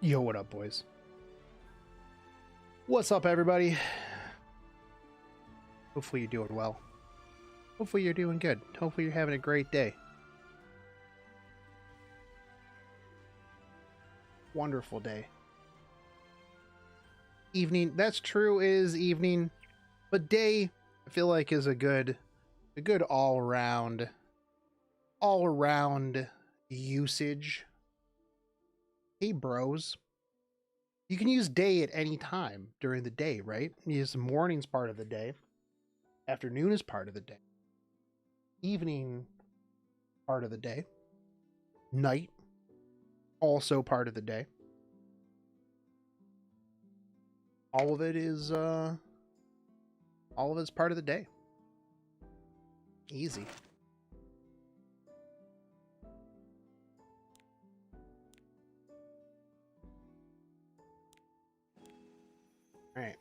Yo, what up, boys? What's up, everybody? Hopefully you're doing well. Hopefully you're doing good. Hopefully you're having a great day. Wonderful day. Evening. That's true, it is evening. But day, I feel like, is a good all-around usage. Hey, bros. You can use day at any time during the day, right? You use the morning's part of the day. Afternoon is part of the day. Evening, part of the day. Night, also part of the day. All of it's part of the day. Easy. All right.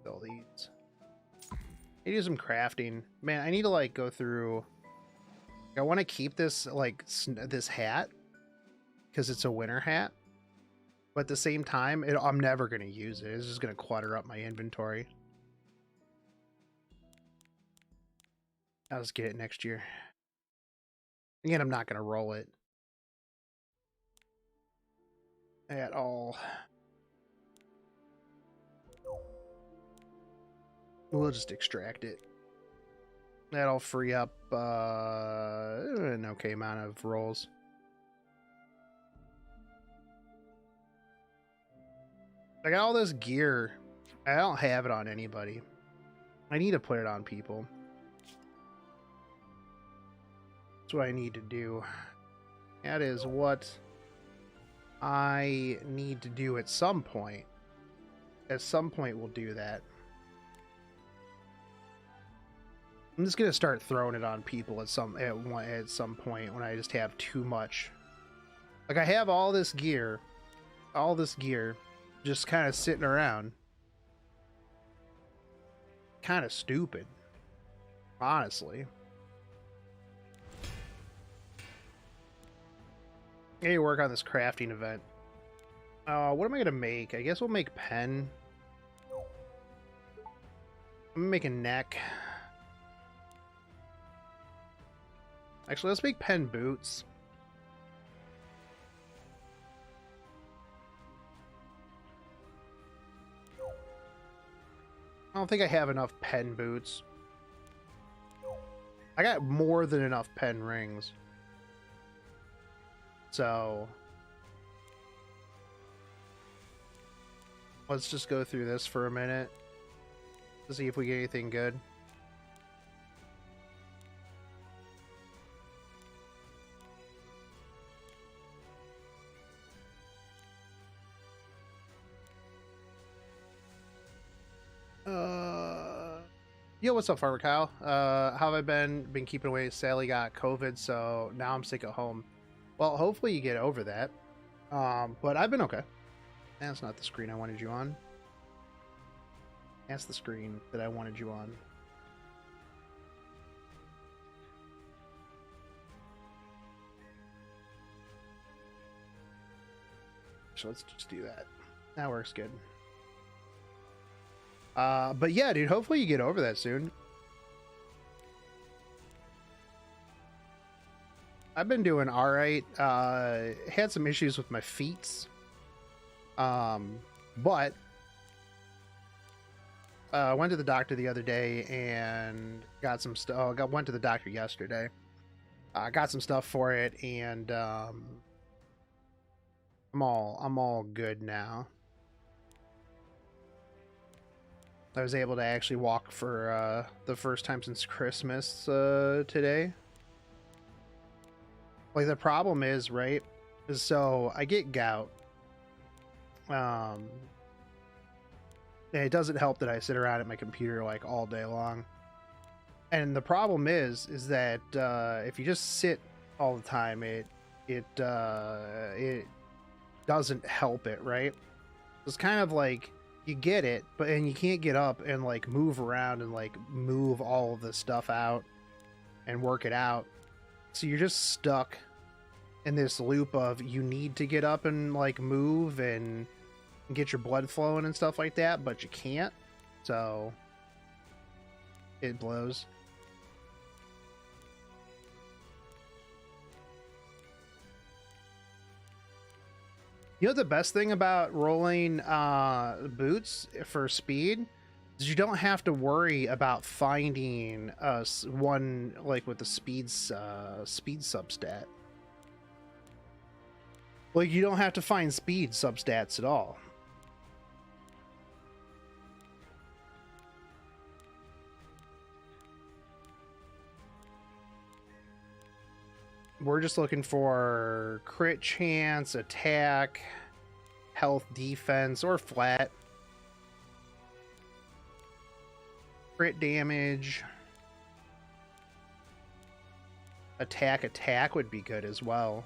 All these. I do some crafting. Man, I need to like go through. I want to keep this like this hat because it's a winter hat, but at the same time, I'm never gonna use it. It's just gonna clutter up my inventory. I'll just get it next year. Again, I'm not gonna roll it at all. We'll just extract it. That'll free up an okay amount of rolls. I got all this gear. I don't have it on anybody. I need to put it on people. That's what I need to do. That is what I need to do at some point. At some point, we'll do that. I'm just gonna start throwing it on people at some point when I just have too much. Like I have all this gear, just kind of sitting around. Kind of stupid, honestly. I need to work on this crafting event. What am I gonna make? I guess we'll make pen. I'm gonna make a neck. Actually, let's make pen boots. I don't think I have enough pen boots. I got more than enough pen rings. So let's just go through this for a minute to see if we get anything good. Yo, what's up, Farmer Kyle? How have I been? Been keeping away. Sally got COVID, so now I'm sick at home. Well, hopefully you get over that. But I've been okay. That's not the screen I wanted you on. That's the screen that I wanted you on. So let's just do that. That works good. But yeah, dude, hopefully you get over that soon. I've been doing all right. Had some issues with my feet. But went to the doctor the other day and got some stuff. Went to the doctor yesterday. Got some stuff for it, and I'm all good now. I was able to actually walk for the first time since Christmas today. Like, the problem is, right, is so I get gout. And it doesn't help that I sit around at my computer like all day long. And the problem is that if you just sit all the time, it doesn't help it, right? It's kind of like you get it, but and you can't get up and like move around and like move all of the stuff out and work it out. So you're just stuck in this loop of you need to get up and like move and get your blood flowing and stuff like that, but you can't. So it blows. You know the best thing about rolling boots for speed is you don't have to worry about finding one like with the speed substat. Like you don't have to find speed substats at all. We're just looking for crit chance, attack, health, defense, or flat. Crit damage. Attack would be good as well.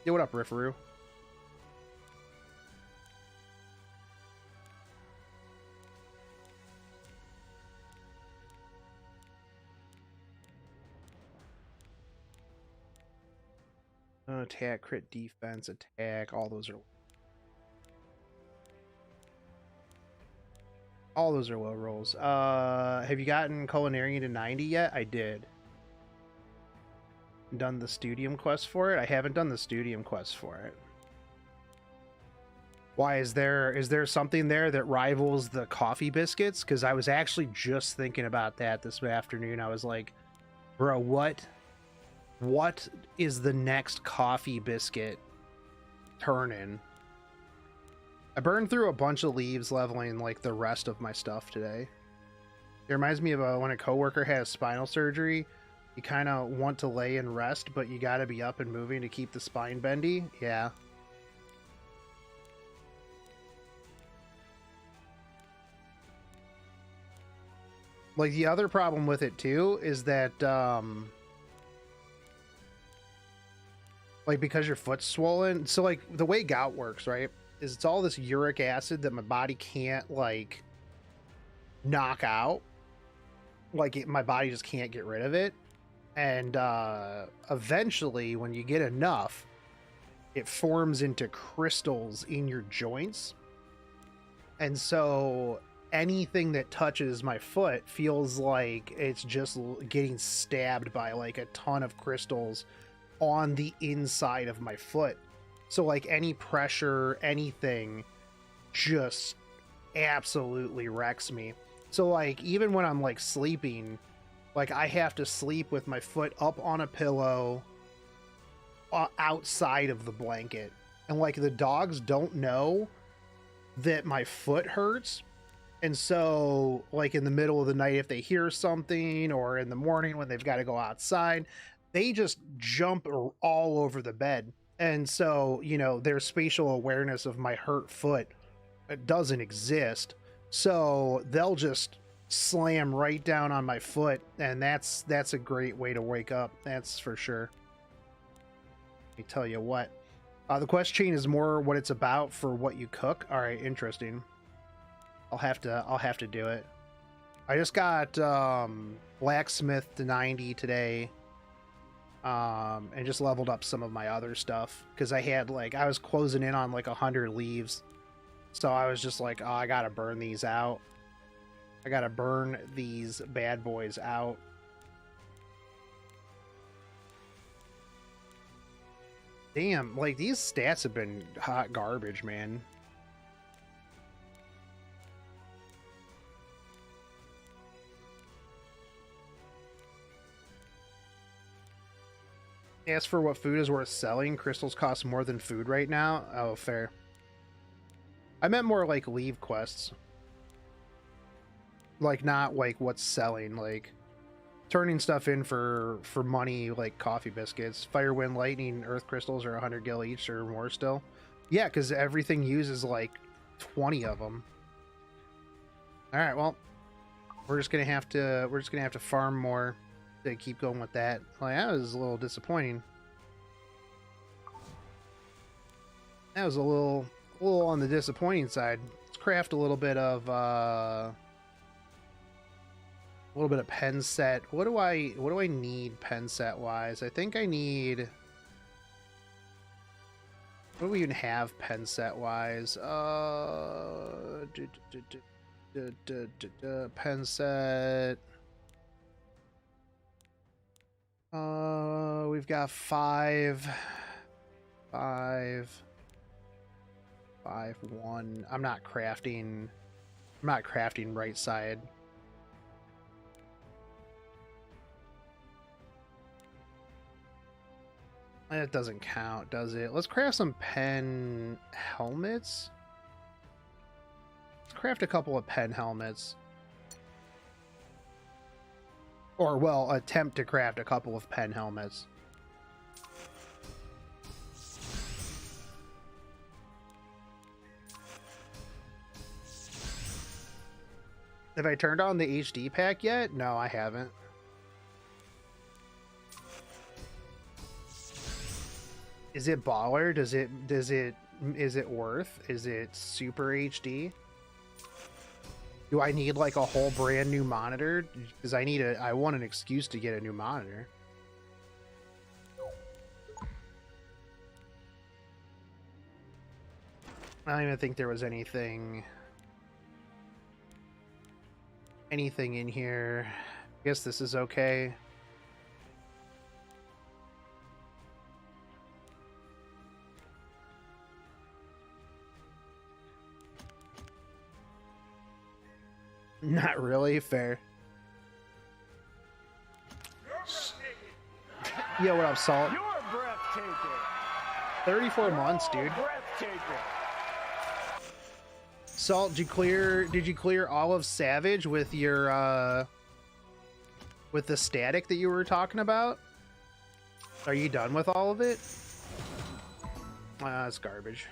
Yeah, what up, Rifferoo? Attack, crit, defense, attack, all those are low rolls. Have you gotten Culinarian to 90 yet? I did. Done the Studium quest for it? I haven't done the Studium quest for it. Why is there something there that rivals the coffee biscuits? Because I was actually just thinking about that this afternoon. I was like, bro, what is the next coffee biscuit turn-in? I burned through a bunch of leaves leveling like the rest of my stuff today. It reminds me of when a coworker has spinal surgery. You kind of want to lay and rest, but you got to be up and moving to keep the spine bendy. Yeah. Like the other problem with it too is that like because your foot's swollen, so like the way gout works, right, is it's all this uric acid that my body can't like knock out. Like my body just can't get rid of it, and eventually when you get enough, it forms into crystals in your joints, and so anything that touches my foot feels like it's just getting stabbed by like a ton of crystals on the inside of my foot. So like any pressure, anything just absolutely wrecks me. So like even when I'm like sleeping, like I have to sleep with my foot up on a pillow outside of the blanket. And like the dogs don't know that my foot hurts. And so like in the middle of the night, if they hear something, or in the morning when they've got to go outside, they just jump all over the bed. And so, you know, their spatial awareness of my hurt foot doesn't exist. So they'll just slam right down on my foot. And that's a great way to wake up. That's for sure. Let me tell you what. The quest chain is more what it's about for what you cook. All right, interesting. I'll have to do it. I just got blacksmith to 90 today. And just leveled up some of my other stuff because I had like I was closing in on like 100 leaves, so I was just like, oh, I gotta burn these out. I gotta burn these bad boys out. Damn, like these stats have been hot garbage, man. As for what food is worth selling, crystals cost more than food right now. Oh, fair. I meant more like leave quests. Like not like what's selling, like turning stuff in for money, like coffee biscuits. Fire, wind, lightning, earth crystals are 100 gil each or more still. Yeah, because everything uses like 20 of them. All right, well, we're just gonna have to farm more to keep going with that. Like, that was a little disappointing. That was a little on the disappointing side. craft a little bit of pen set. What do I need pen set wise? I think I need, what do we even have pen set wise? Pen set. We've got 5, 5, 5, 1. I'm not crafting right side. That doesn't count, does it? Let's craft some pen helmets. Let's craft a couple of pen helmets. Or, well, attempt to craft a couple of pen helmets. Have I turned on the HD pack yet? No, I haven't. Is it baller? Is it worth? Is it super HD? Do I need like a whole brand new monitor? Because I want an excuse to get a new monitor. I don't even think there was anything in here. I guess this is okay. Not really fair. Yo, what up, Salt? You're breathtaking. 34 months, dude. Breathtaking. Salt, did you clear all of Savage with your with the static that you were talking about? Are you done with all of it? It's garbage.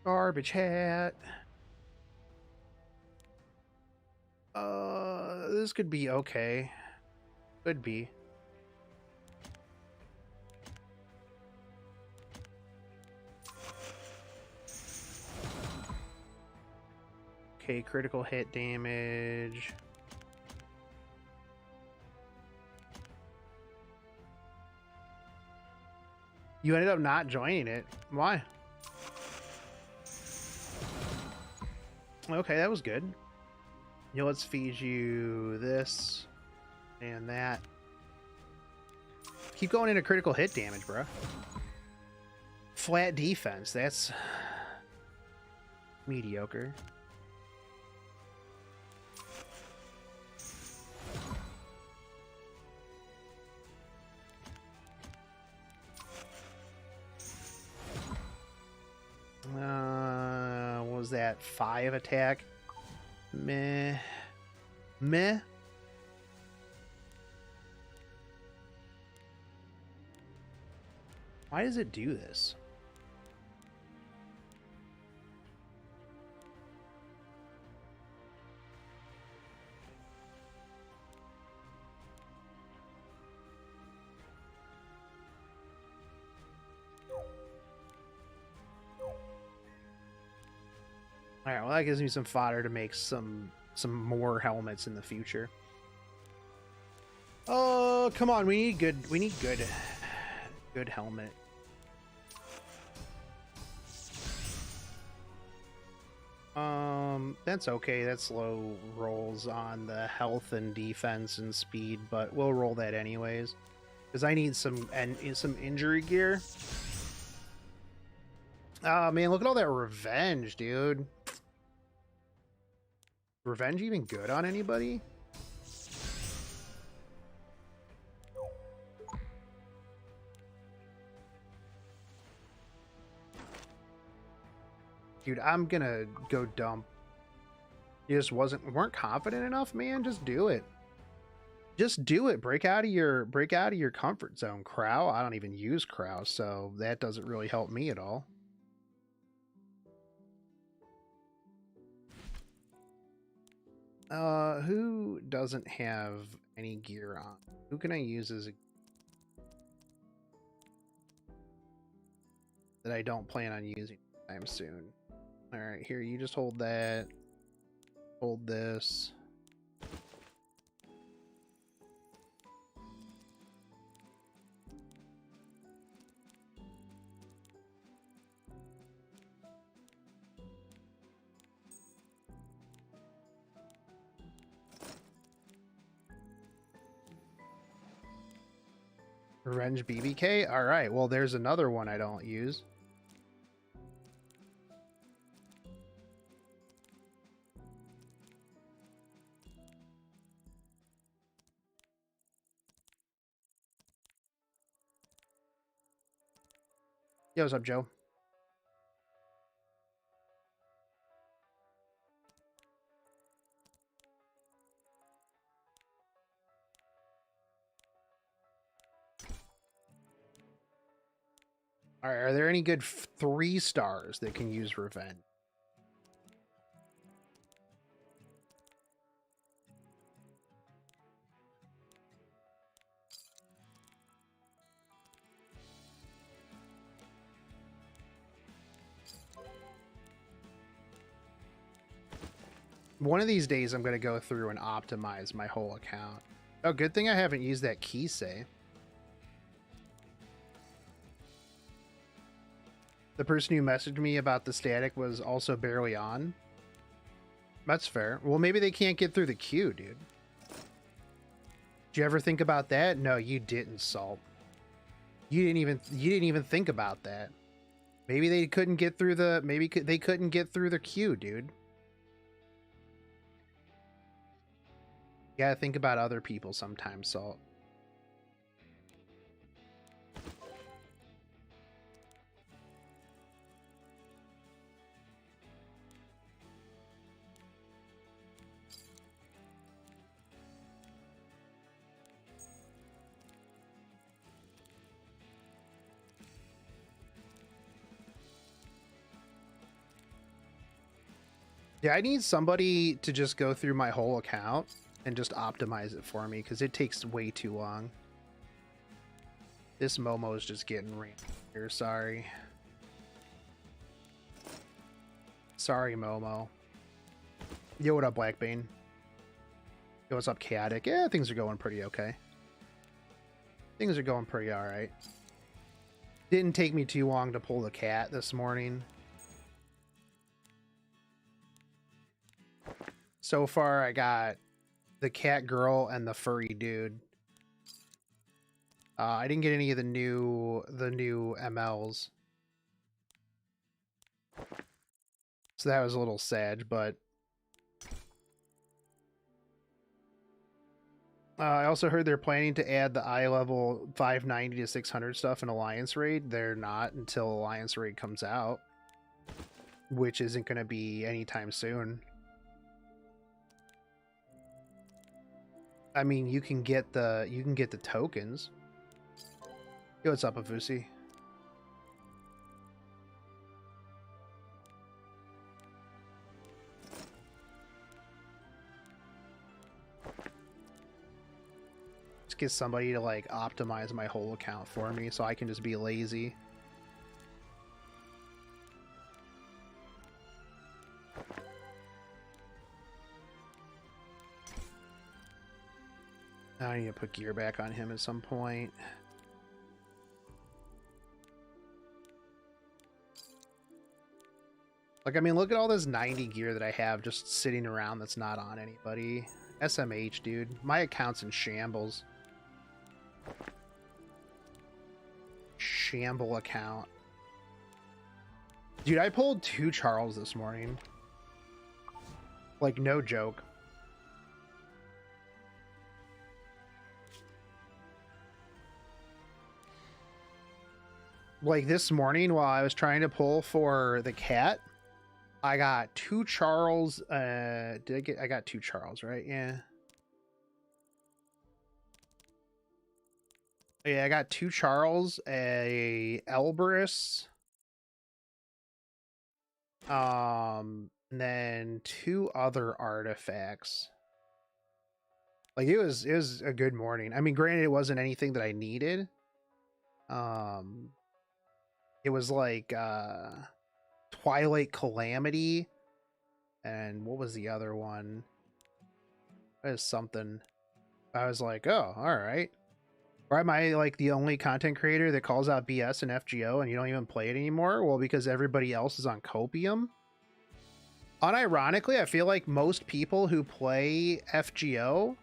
Garbage hat. This could be okay. Could be. Okay, critical hit damage. You ended up not joining it. Why? Okay, that was good. You know, let's feed you this and that. Keep going into critical hit damage, bro. Flat defense, that's mediocre. What was that? 5 attack? Meh. Meh. Why does it do this? Alright, well that gives me some fodder to make some more helmets in the future. Oh, come on, we need good helmet. That's okay. That's low rolls on the health and defense and speed, but we'll roll that anyways. Because I need some injury gear. Oh man, look at all that revenge, dude. Revenge even good on anybody? Dude, I'm gonna go dump. You just weren't confident enough, man. Just do it. Just do it. Break out of your comfort zone, Crow. I don't even use Crow, so that doesn't really help me at all. Who doesn't have any gear on? Who can I use as a that I don't plan on using anytime soon? All right, here, you just hold that. Hold this. Revenge BBK? Alright, well, there's another one I don't use. Yo, what's up, Joe? Alright, are there any good 3 stars that can use revenge? One of these days, I'm going to go through and optimize my whole account. Oh, good thing I haven't used that key save. The person who messaged me about the static was also barely on. That's fair. Well, maybe they can't get through the queue, dude. Did you ever think about that? No, you didn't, Salt. You didn't even think about that. Maybe they couldn't get through the they couldn't get through the queue, dude. You gotta think about other people sometimes, Salt. Yeah, I need somebody to just go through my whole account and just optimize it for me, because it takes way too long. This Momo is just getting ran here, sorry. Sorry, Momo. Yo, what up, Blackbane? Yo, what's up, Chaotic? Yeah, things are going pretty okay. Things are going pretty alright. Didn't take me too long to pull the cat this morning. So far, I got the cat girl and the furry dude. I didn't get any of the new MLs. So that was a little sad, but I also heard they're planning to add the eye level 590 to 600 stuff in Alliance Raid. They're not until Alliance Raid comes out, which isn't going to be anytime soon. I mean, you can get the tokens. Yo, what's up, Avusi? Just get somebody to like optimize my whole account for me so I can just be lazy. I need to put gear back on him at some point. Like, I mean, look at all this 90 gear that I have just sitting around that's not on anybody. SMH, dude. My account's in shambles. Shamble account. Dude, I pulled 2 Charles this morning. Like, no joke. Like, this morning while I was trying to pull for the cat, I got 2 Charles. I got 2 Charles, right? Yeah. Yeah, I got 2 Charles, a Elbrus, and then 2 other artifacts. Like, it was a good morning. I mean, granted, it wasn't anything that I needed. It was like Twilight Calamity, and what was the other one? There's something. I was like, oh, all right. Why am I like the only content creator that calls out BS and FGO and you don't even play it anymore? Well, because everybody else is on Copium. Unironically, I feel like most people who play FGO,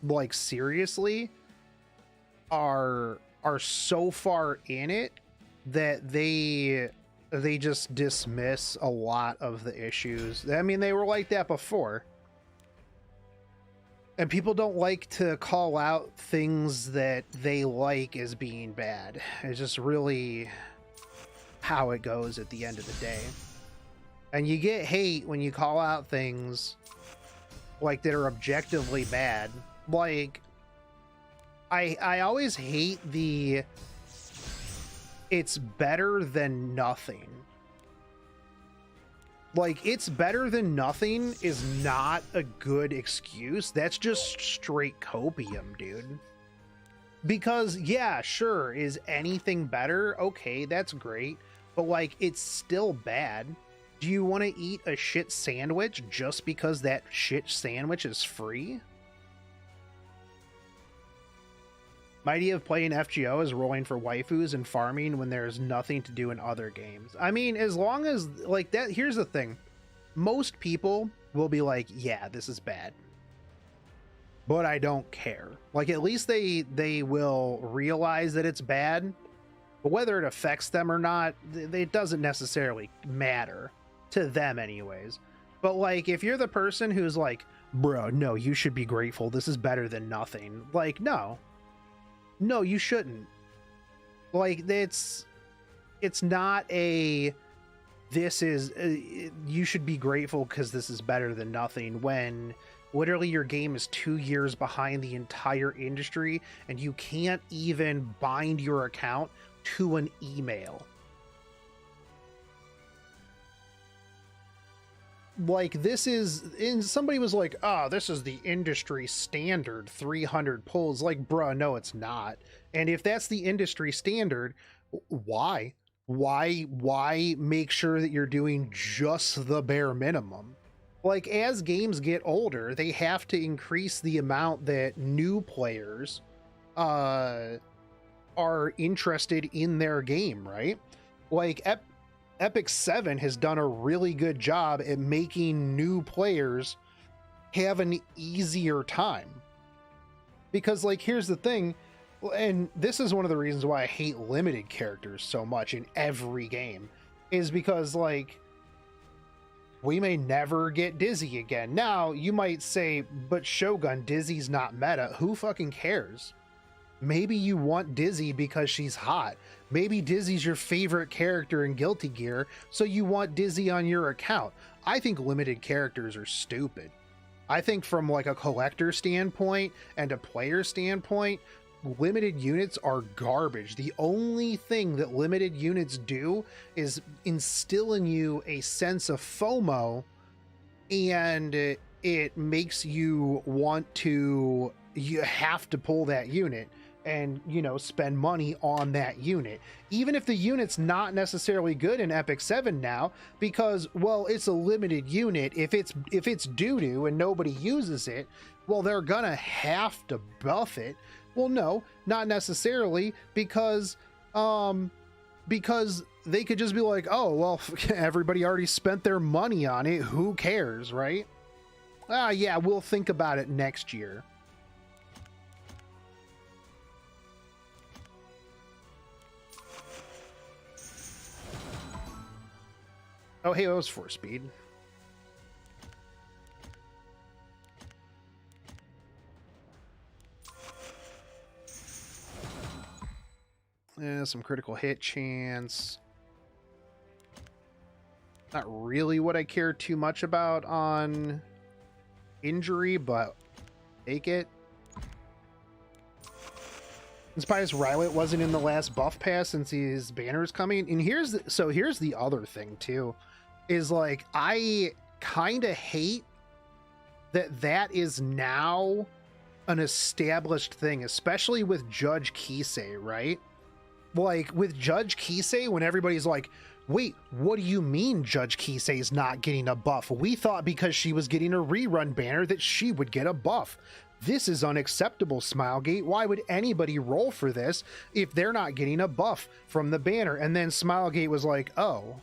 like seriously, are so far in it that they just dismiss a lot of the issues. I mean, they were like that before. And people don't like to call out things that they like as being bad. It's just really how it goes at the end of the day. And you get hate when you call out things like that are objectively bad. Like, I always hate the it's better than nothing. Like, it's better than nothing is not a good excuse. That's just straight copium, dude. Because, yeah, sure, is anything better? Okay, that's great. But, like, it's still bad. Do you want to eat a shit sandwich just because that shit sandwich is free? My idea of playing FGO is rolling for waifus and farming when there's nothing to do in other games. I mean, as long as, like, that, here's the thing. Most people will be like, yeah, this is bad. But I don't care. Like, at least they will realize that it's bad. But whether it affects them or not, it doesn't necessarily matter. To them anyways. But, like, if you're the person who's like, bro, no, you should be grateful. This is better than nothing. Like, no. No, you shouldn't. Like, it's not a, this is, you should be grateful because this is better than nothing, when literally your game is 2 years behind the entire industry and you can't even bind your account to an email. Like, this is, and somebody was like, oh, this is the industry standard 300 pulls. Like, bruh, no, it's not. And if that's the industry standard, why make sure that you're doing just the bare minimum? Like, as games get older, they have to increase the amount that new players are interested in their game, right? Like, Epic 7 has done a really good job at making new players have an easier time. Because, like, here's the thing, and this is one of the reasons why I hate limited characters so much in every game, is because, like, we may never get Dizzy again. Now, you might say, but Shogun, Dizzy's not meta. Who fucking cares? Maybe you want Dizzy because she's hot. Maybe Dizzy's your favorite character in Guilty Gear, so you want Dizzy on your account. I think limited characters are stupid. I think from, like, a collector standpoint and a player standpoint, limited units are garbage. The only thing that limited units do is instill in you a sense of FOMO, and it makes you want to, you have to pull that unit and, you know, spend money on that unit, even if the unit's not necessarily good in Epic 7 now, because, well, it's a limited unit. If it's doo-doo and nobody uses it, well, they're gonna have to buff it. Well, no, not necessarily, because they could just be like, oh, well, everybody already spent their money on it, who cares, right? Ah, yeah, we'll think about it next year. Oh, hey, it was 4-speed. Yeah, some critical hit chance. Not really what I care too much about on injury, but take it. Inspires Rylet wasn't in the last buff pass since his banner's coming. And here's the other thing too, is like, I kind of hate that is now an established thing, especially with Judge Kisei, right? like with Judge Kisei, when everybody's like, wait, what do you mean Judge Kisei's not getting a buff? We thought because she was getting a rerun banner that she would get a buff. This is unacceptable, Smilegate. Why would anybody roll for this if they're not getting a buff from the banner? And then Smilegate was like, oh,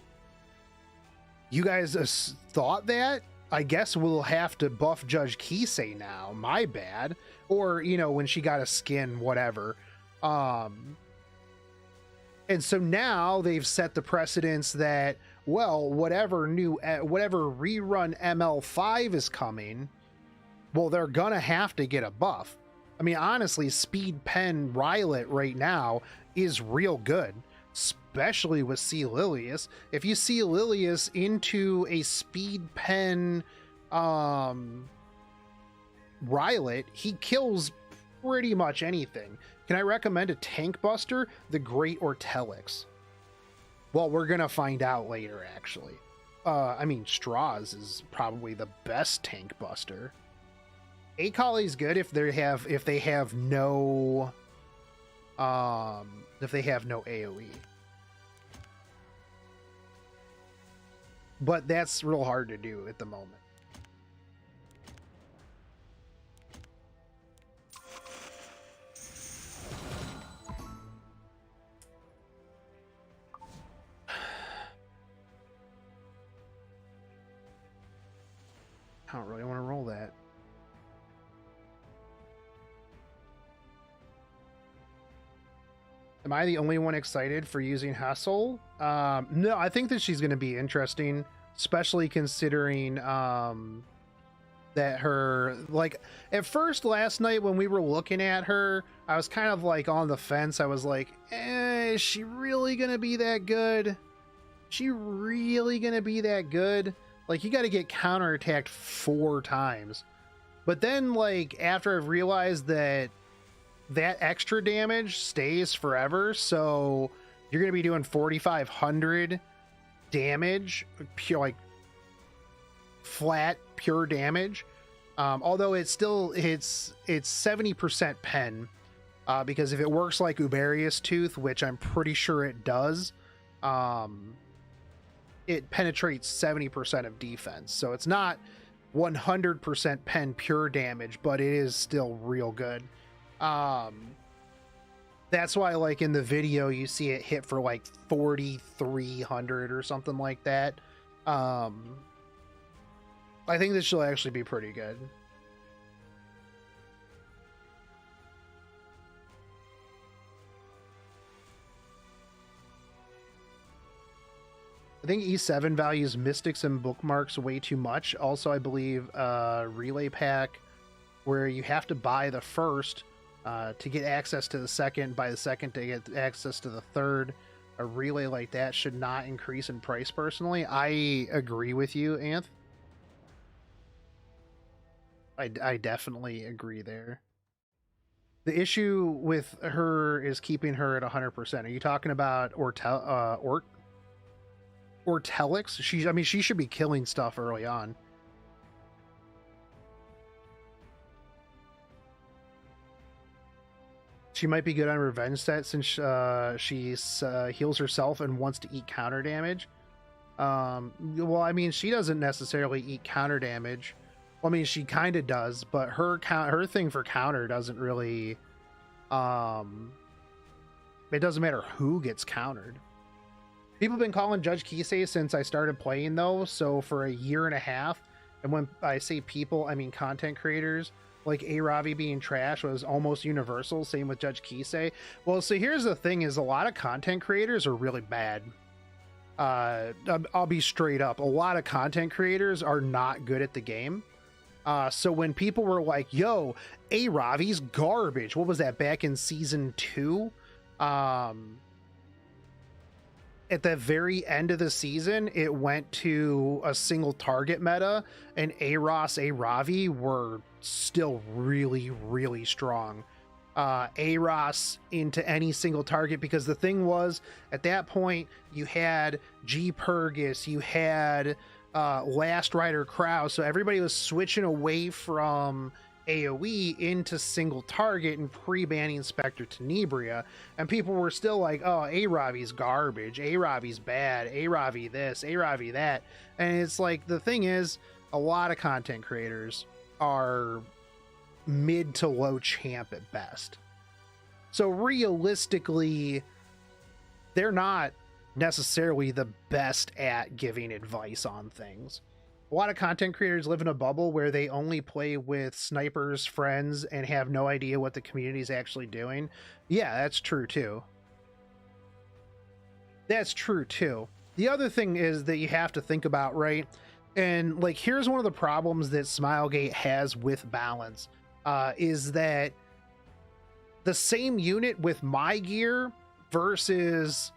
you guys thought that? I guess we'll have to buff Judge Kisei now. My bad. Or, you know, when she got a skin, whatever. And so now they've set the precedence that, well, whatever rerun ML5 is coming, well, they're gonna have to get a buff. I mean, honestly, Speed Pen Rylet right now is real good, especially with C. Lilius. If you see Lilius into a Speed Pen Rylet, he kills pretty much anything. Can I recommend a tank buster? The Great Ortelix. Well, we're gonna find out later, actually. I mean, Straws is probably the best tank buster. Akali's good if they have no AoE. But that's real hard to do at the moment. I don't really want to roll that. Am I the only one excited for using Hustle? No, I think that she's going to be interesting, especially considering that her, like, at first last night when we were looking at her, I was kind of like on the fence. I was like, is she really going to be that good? She really going to be that good? Like, you got to get counterattacked 4 times. But then, like, after I've realized that extra damage stays forever, so you're going to be doing 4,500 damage, pure, like, flat, pure damage. Although it's 70% pen, because if it works like Uberius Tooth, which I'm pretty sure it does, it penetrates 70% of defense. So it's not 100% pen pure damage, but it is still real good. That's why, like, in the video you see it hit for like 4,300 or something like that. I think this should actually be pretty good. I think E7 values mystics and bookmarks way too much. Also, I believe relay pack, where you have to buy the first to get access to the second, buy the second to get access to the third. A relay like that should not increase in price, personally. I agree with you, Anth. I definitely agree there. The issue with her is keeping her at 100%. Are you talking about Ortelix? I mean, she should be killing stuff early on. She might be good on revenge set since she heals herself and wants to eat counter damage. Well, I mean, she doesn't necessarily eat counter damage. Well, I mean, she kind of does, but her thing for counter doesn't really. It doesn't matter who gets countered. People have been calling Judge Kisei since I started playing, though, so for a year and a half. And when I say people, I mean content creators. Like A-Ravi being trash was almost universal. Same with Judge Kisei. Well, so here's the thing: is a lot of content creators are really bad. I'll be straight up. A lot of content creators are not good at the game. So when people were like, "Yo, A-Ravi's garbage," what was that back in season 2? At the very end of the season, it went to a single target meta, and A-Ravi were still really, really strong. A-Ros into any single target, because the thing was, at that point, you had G. Purgus, you had Last Rider Krause, so everybody was switching away from AoE into single target and pre-banning Spectre Tenebria, and people were still like, oh, A-Ravi's garbage, A-Ravi's bad, A-Ravi this, A-Ravi that. And it's like, the thing is, a lot of content creators are mid to low champ at best. So realistically, they're not necessarily the best at giving advice on things. A lot of content creators live in a bubble where they only play with snipers, friends, and have no idea what the community is actually doing. Yeah, that's true too. That's true too. The other thing is that you have to think about, right? And like, here's one of the problems that Smilegate has with balance, is that the same unit with my gear versus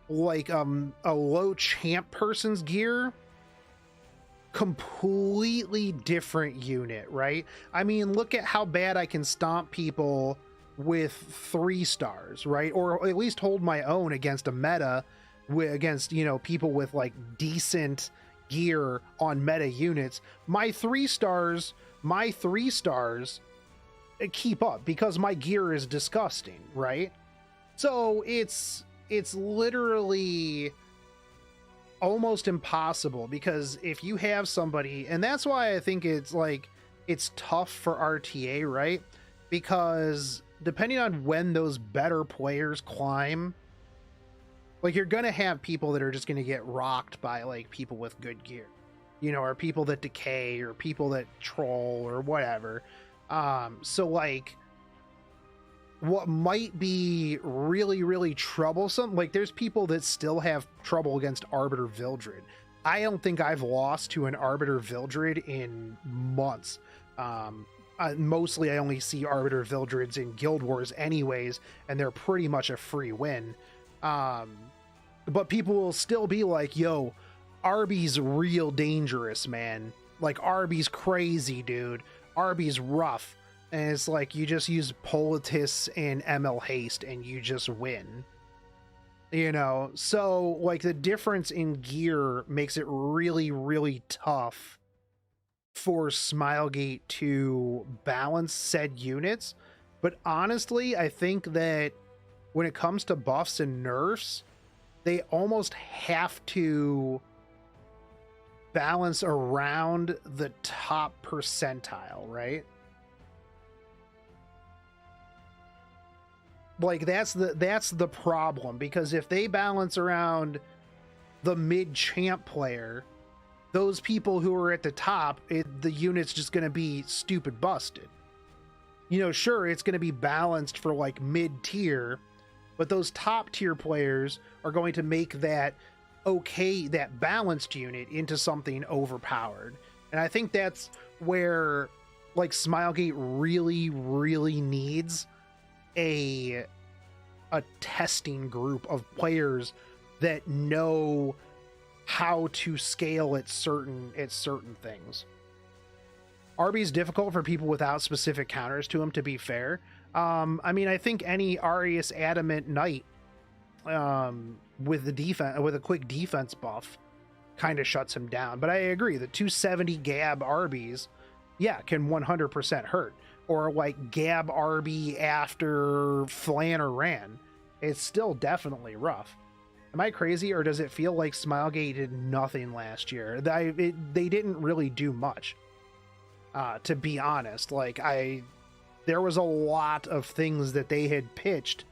like a low champ person's gear, completely different unit, right? I mean, look at how bad I can stomp people with 3 stars, right? Or at least hold my own against a meta, against, you know, people with like decent gear on meta units. My 3 stars keep up because my gear is disgusting, right? So it's literally almost impossible, because if you have somebody, and that's why I think it's like, it's tough for RTA, right? Because depending on when those better players climb, like, you're gonna have people that are just gonna get rocked by like people with good gear, you know, or people that decay, or people that troll, or whatever. So like, what might be really, really troublesome, like, there's people that still have trouble against Arbiter Vildred. I don't think I've lost to an Arbiter Vildred in months. Mostly I only see Arbiter Vildreds in Guild Wars anyways, and they're pretty much a free win. But people will still be like, yo, Arby's real dangerous, man. Like, Arby's crazy, dude. Arby's rough. And it's like, you just use Politis and ML Haste and you just win. You know? So, like, the difference in gear makes it really, really tough for Smilegate to balance said units. But honestly, I think that when it comes to buffs and nerfs, they almost have to balance around the top percentile, right? Like, that's the problem, because if they balance around the mid champ player, those people who are at the top, the unit's just going to be stupid busted. You know, sure, it's going to be balanced for like mid tier, but those top tier players are going to make that that balanced unit into something overpowered. And I think that's where like Smilegate really, really needs a testing group of players that know how to scale at certain things. RB's difficult for people without specific counters to him, to be fair. I mean, I think any Arius Adamant Knight with a quick defense buff kind of shuts him down. But I agree, the 270 Gab RBs, yeah, can 100% hurt. Or like Gab RB after Flan or Ran. It's still definitely rough. Am I crazy, or does it feel like Smilegate did nothing last year? They didn't really do much, to be honest. Like, there was a lot of things that they had pitched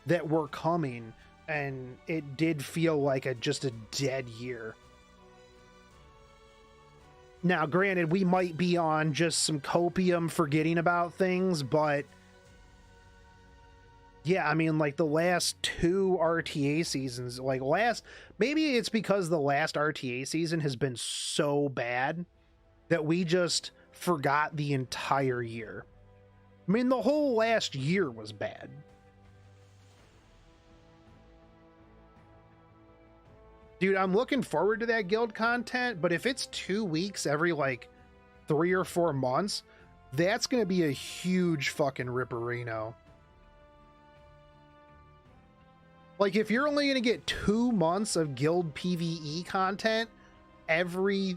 that were coming, and it did feel like just a dead year. Now, granted, we might be on just some copium forgetting about things, but yeah, I mean, like, the last 2 RTA seasons, like, maybe it's because the last RTA season has been so bad that we just forgot the entire year. I mean, the whole last year was bad. Dude, I'm looking forward to that guild content, but if it's 2 weeks every, like, 3 or 4 months, that's going to be a huge fucking ripperino. Like, if you're only going to get 2 months of guild PvE content every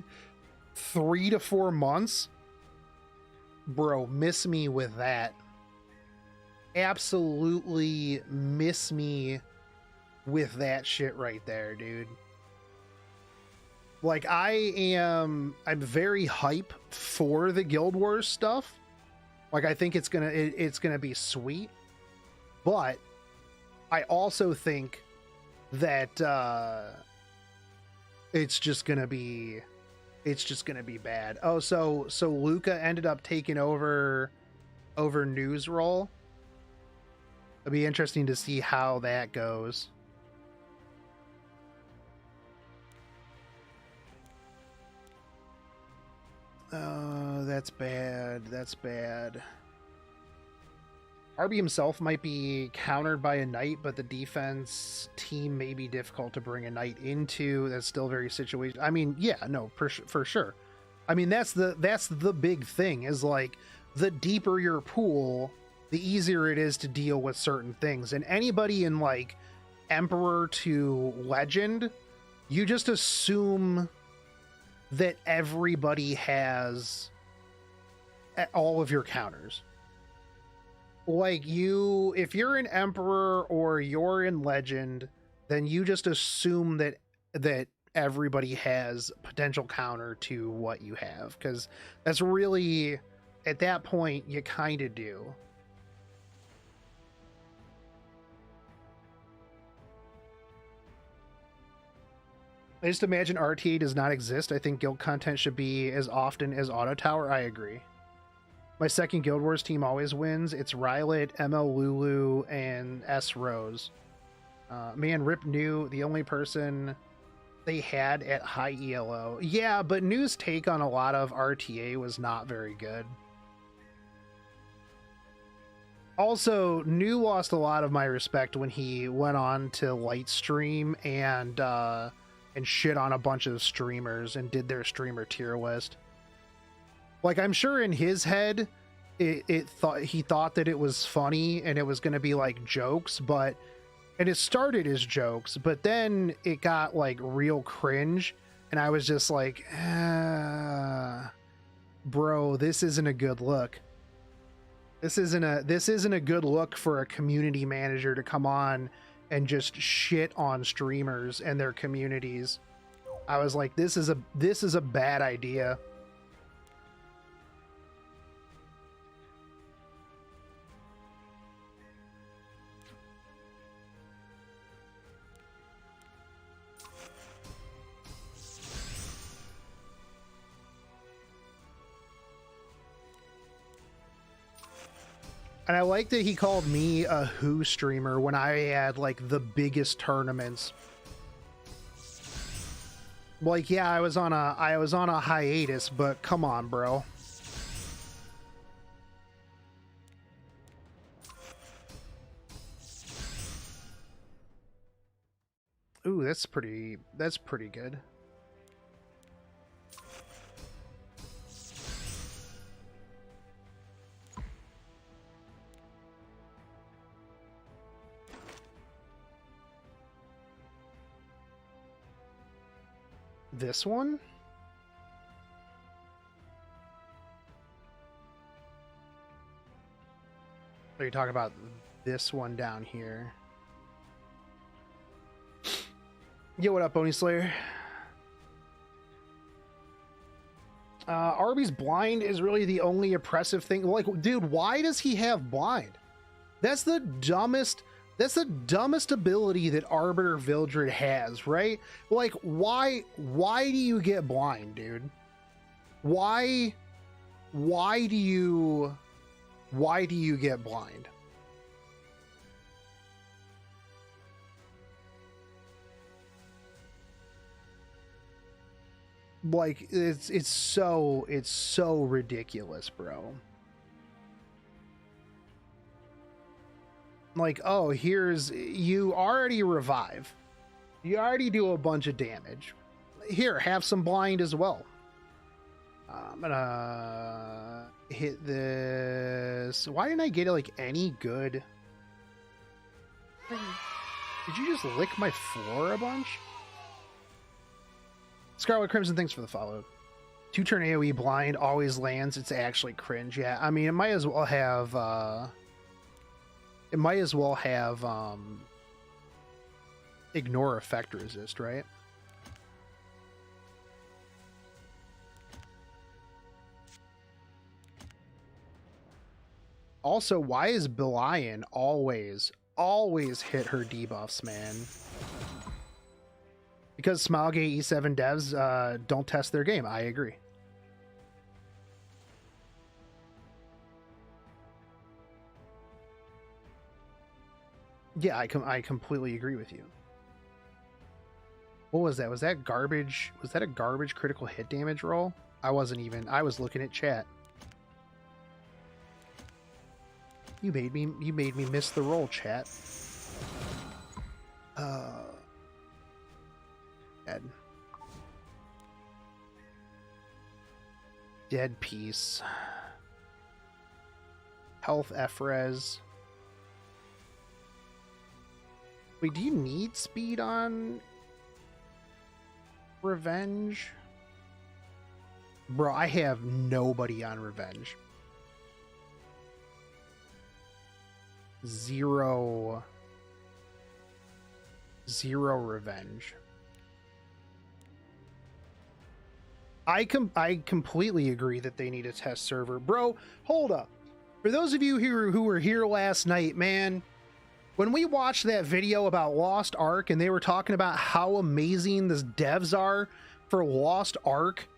3 to 4 months, Bro, miss me with that. Absolutely miss me with that shit right there, dude. Like, I'm very hype for the Guild Wars stuff. Like, I think it's gonna be sweet. But I also think that it's just gonna be bad. Oh, so Luca ended up taking over news role. It'll be interesting to see how that goes. Oh, that's bad. That's bad. Arby himself might be countered by a knight, but the defense team may be difficult to bring a knight into. That's still very situation. I mean, yeah, no, for sure. I mean, that's the big thing is like the deeper your pool, the easier it is to deal with certain things. And anybody in like Emperor to Legend, you just assume that everybody has all of your counters. Like if you're an Emperor or you're in Legend, then you just assume that everybody has potential counter to what you have, because that's really, at that point, you kind of do. I just imagine RTA does not exist. I think guild content should be as often as Auto Tower. I agree. My second Guild Wars team always wins. It's Rylet, ML Lulu, and S Rose. Man, Rip New, the only person they had at high ELO. Yeah, but New's take on a lot of RTA was not very good. Also, New lost a lot of my respect when he went on to Lightstream and shit on a bunch of streamers and did their streamer tier list. Like, I'm sure in his head, he thought that it was funny and it was going to be like jokes, and it started as jokes, but then it got like real cringe, and I was just like, bro, this isn't a good look. This isn't a good look for a community manager to come on and just shit on streamers and their communities. I was like, this is a bad idea. And I like that he called me a Who streamer when I had like the biggest tournaments. Like, yeah, I was on a hiatus, but come on, bro. Ooh, that's pretty good. This one? Are you talking about this one down here? Yo, what up, Boney Slayer? Arby's blind is really the only oppressive thing. Like, dude, why does he have blind? That's the dumbest ability that Arbiter Vildred has, right? Like, why do you get blind, dude? Why do you get blind? Like, it's so ridiculous, bro. Like, oh, you already revive. You already do a bunch of damage. Here, have some blind as well. I'm gonna hit this. Why didn't I get like any good? Did you just lick my floor a bunch? Scarlet Crimson, thanks for the follow. 2-turn AoE blind always lands. It's actually cringe. Yeah, I mean, it might as well have ignore effect resist, right? Also, why is Belian always hit her debuffs, man? Because Smilegate E7 devs don't test their game. I agree. Yeah, I completely agree with you. What was that? Was that garbage? Was that a garbage critical hit damage roll? I was looking at chat. You made me miss the roll, chat. Dead piece. Health Efrez. Wait, do you need speed on Revenge? Bro, I have nobody on Revenge. Zero Revenge. I completely agree that they need a test server. Bro, hold up. For those of you who were here last night, man, when we watched that video about Lost Ark and they were talking about how amazing the devs are for Lost Ark,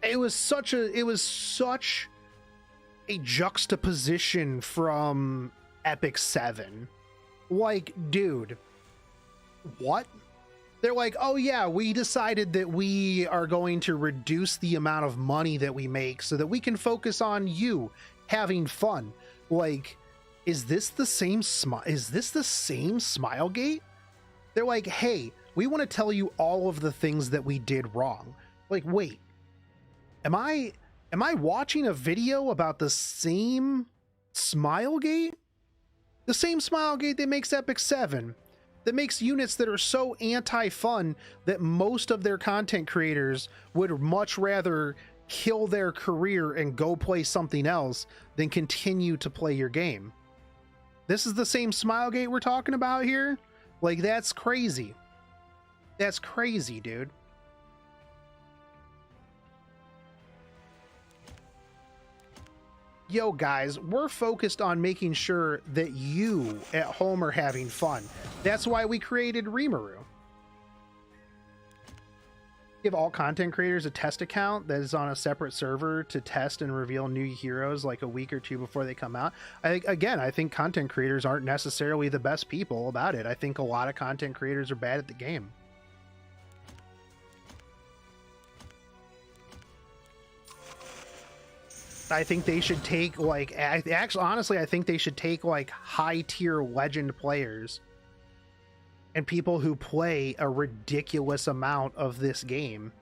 it was such a juxtaposition from Epic 7. Like, dude, what? They're like, oh yeah, we decided that we are going to reduce the amount of money that we make so that we can focus on you having fun. Like, is this the same Smilegate? They're like, hey, we want to tell you all of the things that we did wrong. Like, wait, am I watching a video about the same Smilegate? The same Smilegate that makes Epic 7, that makes units that are so anti-fun that most of their content creators would much rather kill their career and go play something else than continue to play your game. This is the same Smilegate we're talking about here? Like, that's crazy. That's crazy, dude. Yo, guys, we're focused on making sure that you at home are having fun. That's why we created Rimuru. Give all content creators a test account that is on a separate server to test and reveal new heroes like a week or two before they come out. I think content creators aren't necessarily the best people about it. I think a lot of content creators are bad at the game. I think they should take, like, actually, honestly, I think they should take, like, high-tier legend players and people who play a ridiculous amount of this game.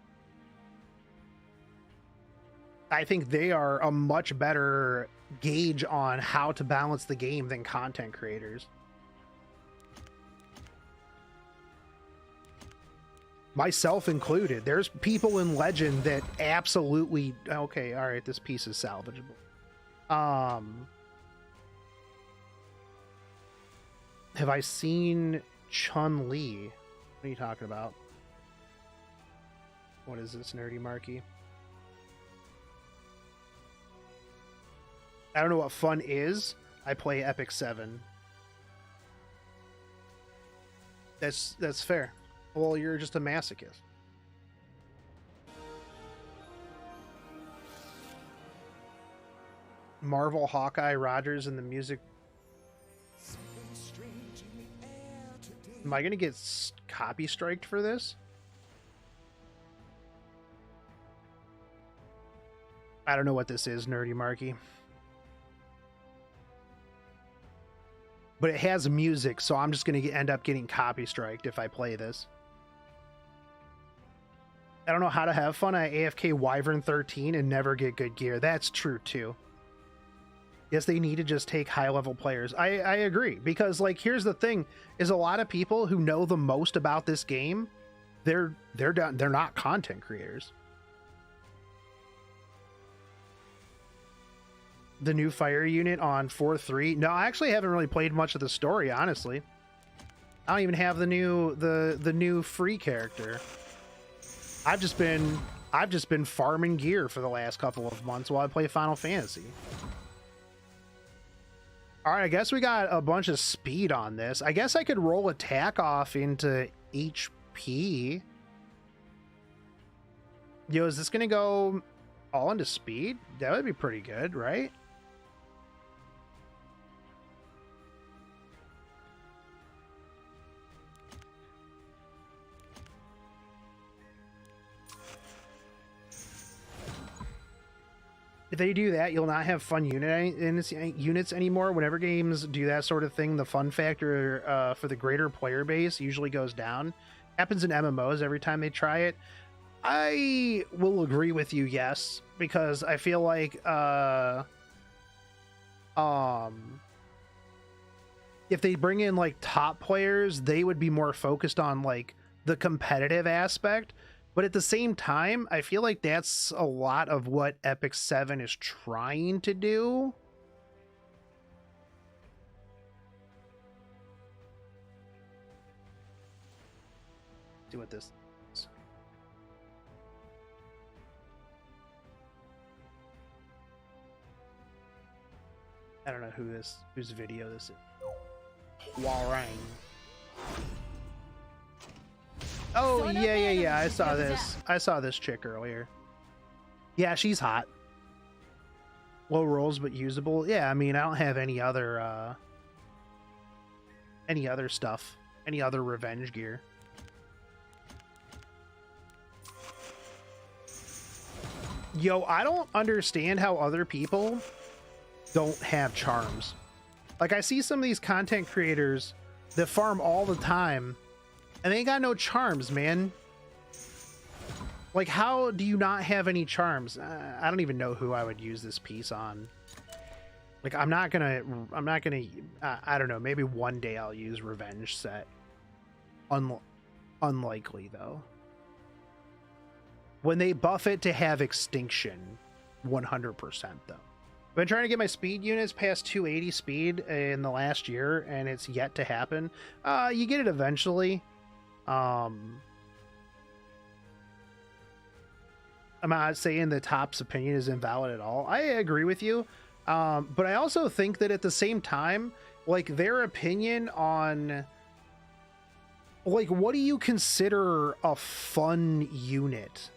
I think they are a much better gauge on how to balance the game than content creators. Myself included. There's people in Legend that absolutely... Okay, all right, this piece is salvageable. Have I seen Chun-Li? What are you talking about? What is this, Nerdy Marky? I don't know what fun is. I play Epic 7. That's fair. Well, you're just a masochist. Marvel, Hawkeye, Rogers, and the music. Am I gonna get copy striked for this? I don't know what this is, Nerdy Marky. But it has music, so I'm just gonna end up getting copy striked if I play this. I don't know how to have fun at AFK Wyvern 13 and never get good gear. That's true too. Yes, they need to just take high-level players. I agree, because, like, here's the thing, is a lot of people who know the most about this game, they're not content creators. the new fire unit on 4.3. No, I actually haven't really played much of the story, honestly. I don't even have the new free character. I've just been farming gear for the last couple of months while I play Final Fantasy. All right, I guess we got a bunch of speed on this. I guess I could roll attack off into HP. Yo, is this gonna go all into speed? That would be pretty good, right? If they do that, you'll not have fun units anymore. Whenever games do that sort of thing, the fun factor for the greater player base usually goes down. Happens in MMOs every time they try it. I will agree with you, yes, because I feel like if they bring in like top players, they would be more focused on like the competitive aspect. But at the same time, I feel like that's a lot of what Epic 7 is trying to do. See what this is. I don't know whose video this is. Warang. Oh, yeah. I saw this. I saw this chick earlier. Yeah, she's hot. Low rolls, but usable. Yeah, I mean, I don't have any other stuff. Any other revenge gear. Yo, I don't understand how other people don't have charms. Like, I see some of these content creators that farm all the time, and they ain't got no charms, man. Like, how do you not have any charms? I don't even know who I would use this piece on. Like, I'm not gonna, I don't know, maybe one day I'll use Revenge Set. Unlikely, though. When they buff it to have Extinction, 100%, though. I've been trying to get my speed units past 280 speed in the last year, and it's yet to happen. You get it eventually. I'm not saying the top's opinion is invalid at all. I agree with you. But I also think that at the same time, like, their opinion on, like, what do you consider a fun unit?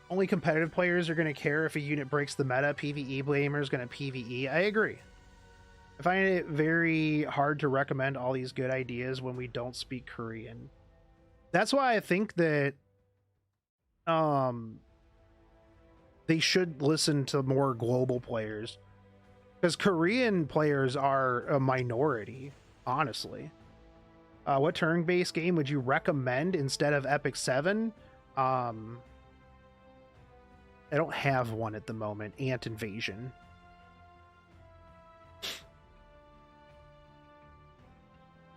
Only competitive players are going to care if a unit breaks the meta. PvE blamer is going to PvE. I agree. I find it very hard to recommend all these good ideas when we don't speak Korean. That's why I think that they should listen to more global players, because Korean players are a minority, honestly. What turn-based game would you recommend instead of Epic 7? I don't have one at the moment. Ant Invasion.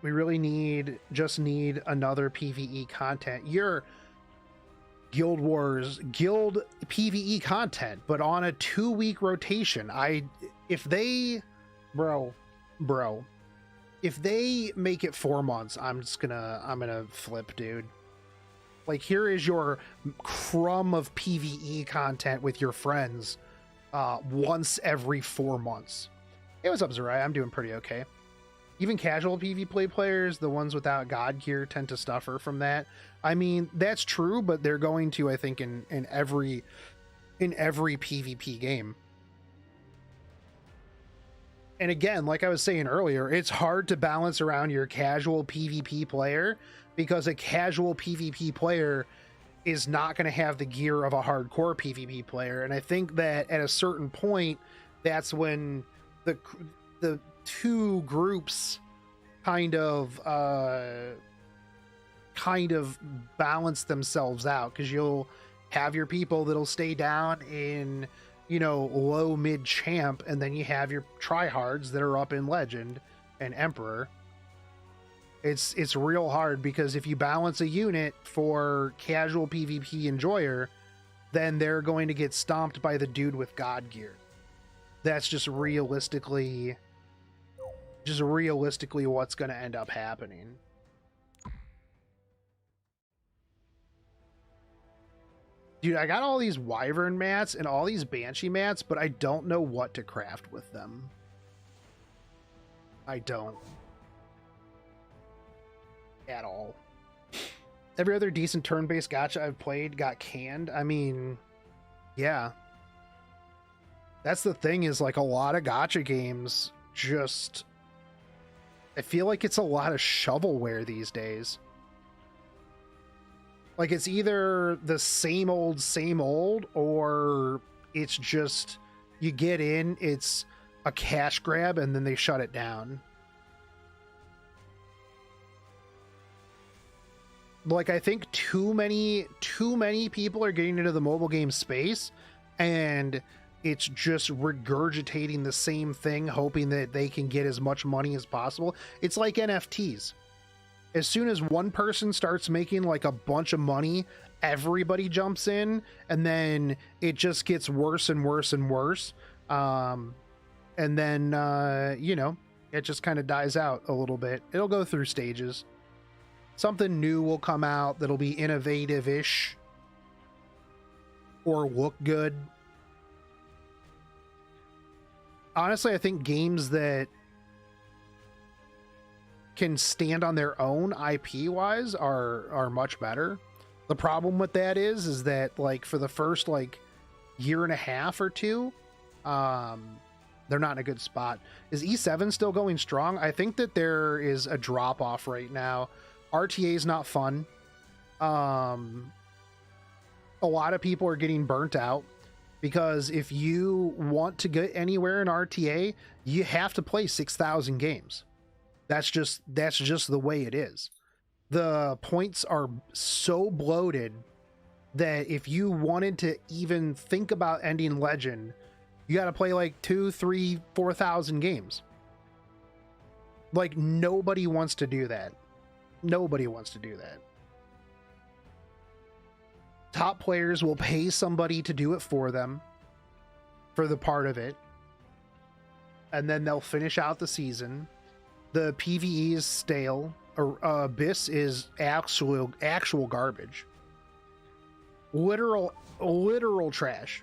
We really just need another PvE content. Your Guild Wars guild PvE content, but on a 2-week rotation. If they make it 4 months, I'm gonna flip, dude. Like, here is your crumb of PvE content with your friends once every 4 months. Hey, what's up, Zerai? I'm doing pretty okay. Even casual PvP players, the ones without God gear, tend to suffer from that. I mean, that's true, but they're going to, I think, in every PvP game. And again, like I was saying earlier, it's hard to balance around your casual PvP player, because a casual PvP player is not going to have the gear of a hardcore PvP player. And I think that at a certain point, that's when the two groups kind of balance themselves out, because you'll have your people that'll stay down in, you know, low mid champ, and then you have your tryhards that are up in legend and emperor. It's real hard, because if you balance a unit for casual PvP enjoyer, then they're going to get stomped by the dude with God gear. that's just realistically what's going to end up happening. Dude, I got all these wyvern mats and all these banshee mats, but I don't know what to craft with them. I don't. At all. Every other decent turn-based gacha I've played got canned. I mean, yeah. That's the thing, is like a lot of gacha games just... I feel like it's a lot of shovelware these days. Like, it's either the same old, or it's just, you get in, it's a cash grab, and then they shut it down. Like, I think too many people are getting into the mobile game space, and it's just regurgitating the same thing, hoping that they can get as much money as possible. It's like NFTs. As soon as one person starts making like a bunch of money, everybody jumps in, and then it just gets worse and worse and worse. And then, you know, it just kind of dies out a little bit. It'll go through stages. Something new will come out that'll be innovative-ish or look good. Honestly, I think games that can stand on their own IP-wise are much better. The problem with that is that, like, for the first like year and a half or two, they're not in a good spot. Is E7 still going strong? I think that there is a drop off right now. RTA is not fun. A lot of people are getting burnt out, because if you want to get anywhere in RTA, you have to play 6,000 games. That's just the way it is. The points are so bloated that if you wanted to even think about ending Legend, you got to play like 2, 3, 4,000 games. Like, nobody wants to do that. Nobody wants to do that. Top players will pay somebody to do it for them, for the part of it, and then they'll finish out the season. The PvE is stale. Abyss is actual garbage. Literal trash.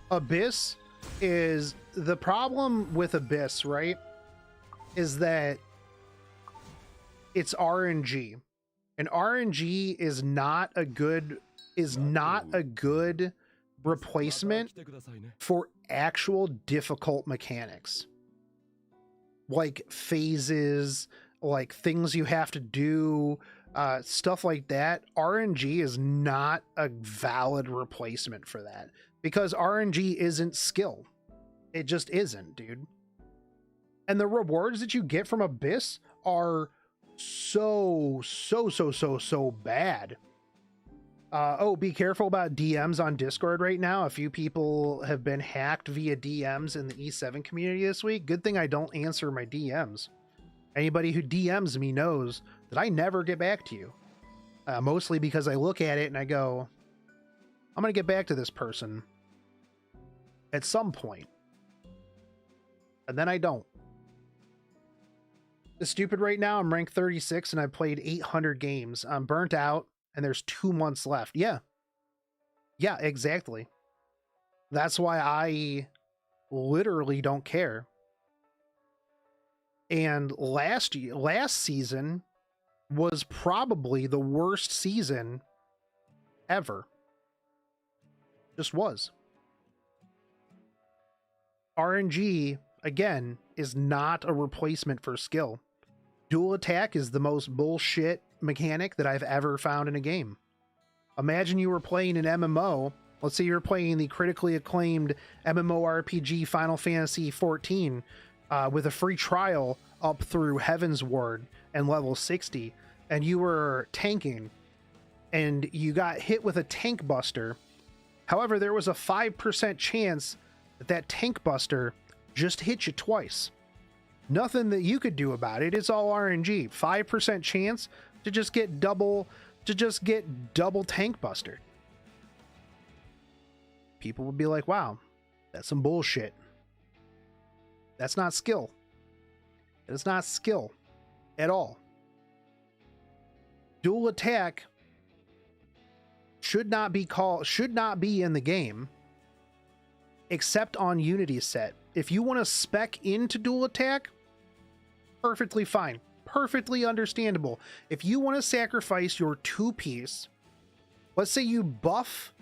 Abyss is... The problem with Abyss, right, is that it's RNG. And RNG is not a good replacement for actual difficult mechanics. Like phases, like things you have to do, stuff like that. RNG is not a valid replacement for that, because RNG isn't skill. It just isn't, dude. And the rewards that you get from Abyss are so bad. Oh, be careful about DMs on Discord right now. A few people have been hacked via DMs in the E7 community this week. Good thing I don't answer my DMs. Anybody who DMs me knows that I never get back to you. Mostly because I look at it and I go, I'm going to get back to this person at some point. And then I don't. It's stupid right now. I'm ranked 36 and I've played 800 games. I'm burnt out. And there's 2 months left. Yeah, exactly. That's why I literally don't care. And last season was probably the worst season ever. Just was. RNG, again, is not a replacement for skill. Dual attack is the most bullshit mechanic that I've ever found in a game. Imagine you were playing an MMO. Let's say you're playing the critically acclaimed MMORPG Final Fantasy XIV with a free trial up through Heaven's Ward and level 60, and you were tanking and you got hit with a tank buster. However, there was a 5% chance that that tank buster just hit you twice. Nothing that you could do about it. It's all RNG. 5% chance to just get double tank bustered. People would be like, wow, that's some bullshit. That's not skill. It's not skill at all. Dual attack should not be in the game except on Unity set. If you want to spec into dual attack, perfectly fine. Perfectly understandable. If you want to sacrifice your 2-piece, let's say you buff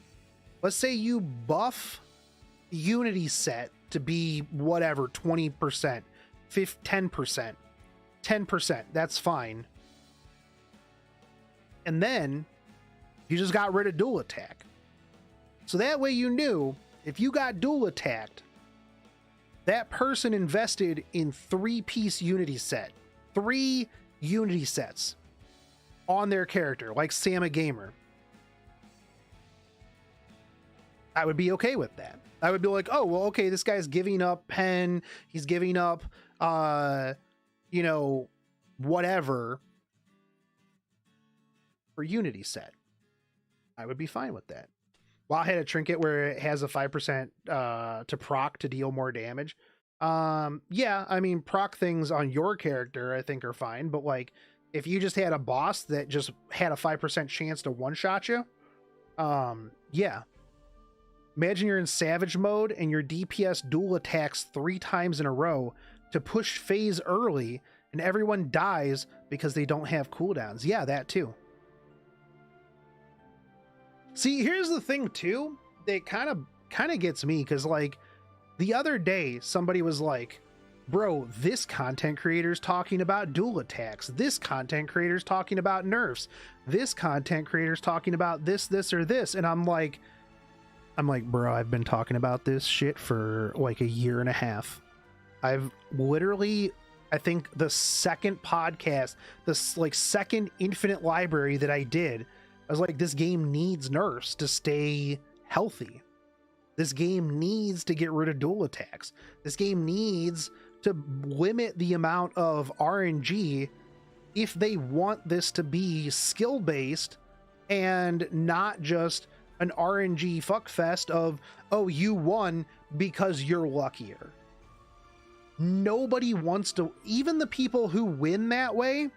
Unity set to be whatever, 20%, 10%, 10%, that's fine. And then you just got rid of dual attack. So that way you knew if you got dual attacked, that person invested in 3-piece Unity set. 3 Unity sets on their character, like Sam a Gamer. I would be okay with that. I would be like, oh, well, okay, this guy's giving up pen, he's giving up, you know, whatever for Unity set. I would be fine with that. Well, I had a trinket where it has a 5% to proc to deal more damage. Yeah, I mean, proc things on your character I think are fine, but like if you just had a boss that just had a 5% chance to one-shot you, yeah. Imagine you're in Savage mode and your DPS dual attacks 3 times in a row to push phase early and everyone dies because they don't have cooldowns. Yeah, that too. See, here's the thing too that kind of gets me, because like the other day somebody was like, bro, this content creator's talking about dual attacks, this content creator's talking about nerfs, this content creator's talking about this or this, and I'm like, bro, I've been talking about this shit for like a year and a half. I've literally, I think the second podcast, this like second Infinite Library that I did, I was like, this game needs nerfs to stay healthy. This game needs to get rid of dual attacks. This game needs to limit the amount of RNG if they want this to be skill-based and not just an RNG fuckfest of, oh, you won because you're luckier. Nobody wants to, even the people who win that way,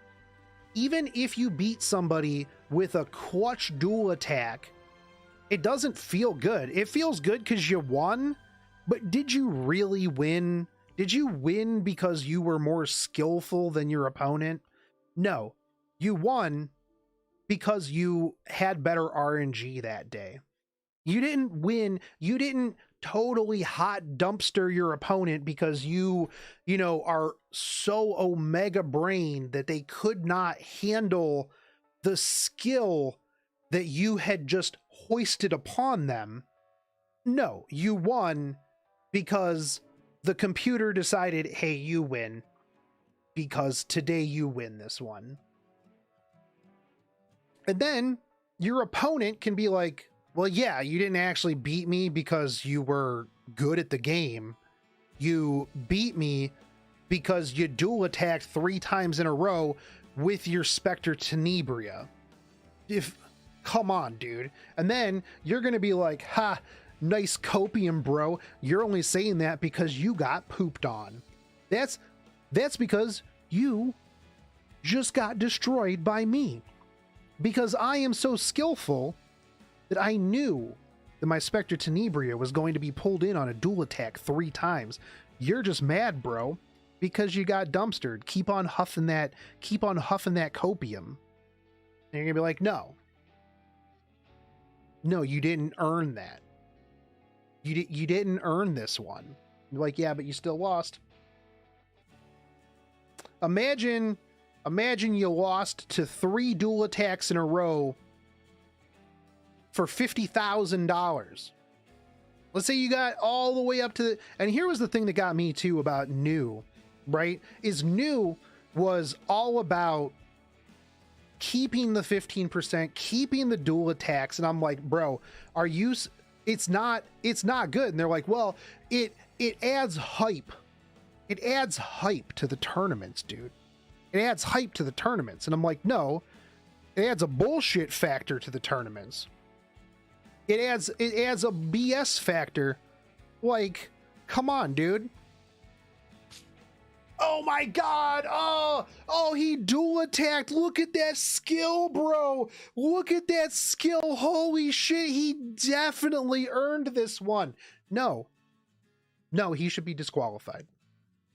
even if you beat somebody with a clutch dual attack, it doesn't feel good. It feels good because you won, but did you really win? Did you win because you were more skillful than your opponent? No, you won because you had better RNG that day. You didn't win. You didn't totally hot dumpster your opponent because you know, are so omega brain that they could not handle the skill that you had just hoisted upon them. No, you won because the computer decided, hey, you win because today you win this one. And then your opponent can be like, well, yeah, you didn't actually beat me because you were good at the game. You beat me because you dual attacked 3 times in a row with your Spectre Tenebria. Come on, dude. And then you're going to be like, ha, nice copium, bro. You're only saying that because you got pooped on. That's because you just got destroyed by me. Because I am so skillful that I knew that my Spectre Tenebria was going to be pulled in on a dual attack 3 times. You're just mad, bro, because you got dumpstered. Keep on huffing that copium. And you're gonna be like, no, you didn't earn that. You didn't earn this one. You're like, yeah, but you still lost. Imagine you lost to 3 dual attacks in a row for $50,000. Let's say you got all the way up to the, and here was the thing that got me too about new, right? Is new was all about keeping the 15%, keeping the dual attacks. And I'm like, bro, it's not good. And they're like, well, it adds hype. It adds hype to the tournaments, dude. It adds hype to the tournaments. And I'm like, no, it adds a bullshit factor to the tournaments. It adds a BS factor. Like, come on, dude. Oh my god. Oh, he dual attacked. Look at that skill, bro. Look at that skill. Holy shit. He definitely earned this one. No, he should be disqualified.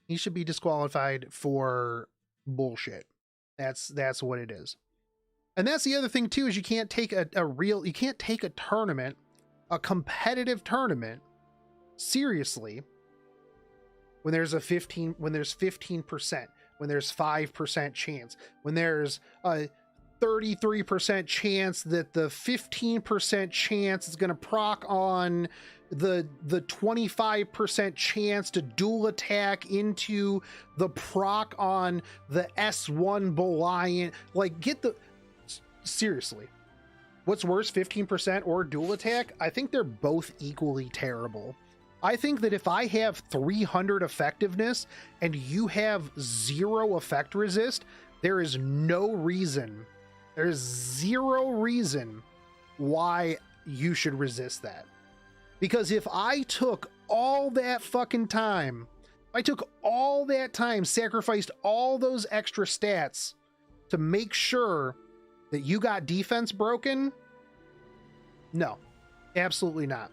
He should be disqualified for bullshit. That's what it is. And that's the other thing too, is you can't take a tournament, a competitive tournament, seriously when there's 15%, when there's 5% chance, when there's a 33% chance that the 15% chance is going to proc on the 25% chance to dual attack into the proc on the S1 Boliant. Like, seriously, what's worse, 15% or dual attack? I think they're both equally terrible. I think that if I have 300 effectiveness and you have 0 effect resist, there's 0 reason why you should resist that. Because if I took all that fucking time, sacrificed all those extra stats to make sure that you got defense broken, no, absolutely not.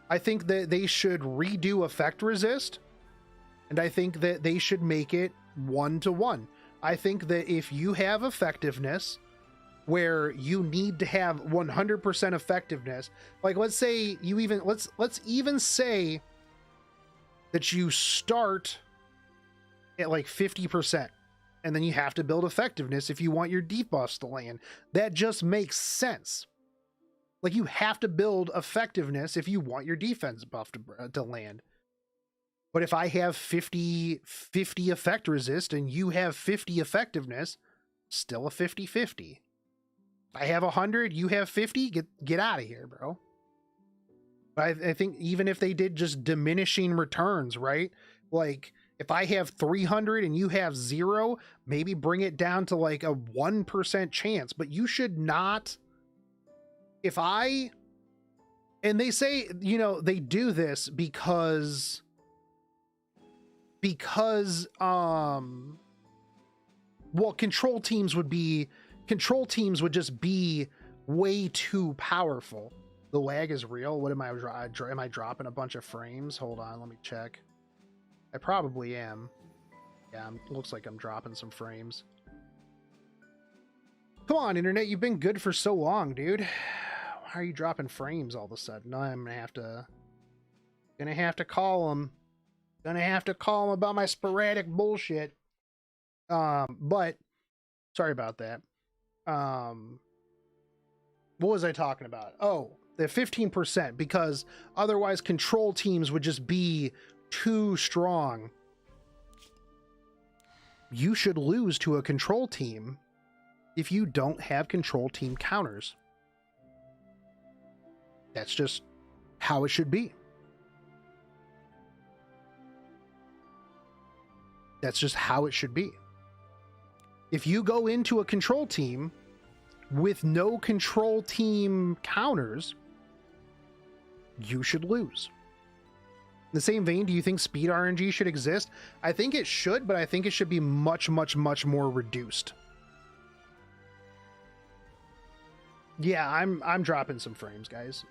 I think that they should redo effect resist, and I think that they should make it 1-to-1. I think that if you have effectiveness where you need to have 100% effectiveness, like let's say you even let's even say that you start at like 50% and then you have to build effectiveness if you want your debuffs to land. That just makes sense. Like, you have to build effectiveness if you want your defense buff to land. But if I have 50 effect resist and you have 50 effectiveness, still a 50-50. I have 100, you have 50, get out of here, bro. But I think even if they did just diminishing returns, right? Like, if I have 300 and you have 0, maybe bring it down to like a 1% chance. But you should not... And they say, you know, they do this because well, control teams would just be way too powerful. The lag is real. What am I dropping a bunch of frames? Hold on, let me check. I probably am. Yeah, looks like I'm dropping some frames. Come on, internet, you've been good for so long, dude. Why are you dropping frames all of a sudden? I'm gonna have to call them. Gonna have to call them about my sporadic bullshit. But sorry about that. What was I talking about? Oh, the 15%, because otherwise control teams would just be too strong. You should lose to a control team if you don't have control team counters. That's just how it should be. That's just how it should be. If you go into a control team with no control team counters, you should lose. In the same vein, do you think speed RNG should exist? I think it should, but I think it should be much, much, much more reduced. Yeah, I'm dropping some frames, guys.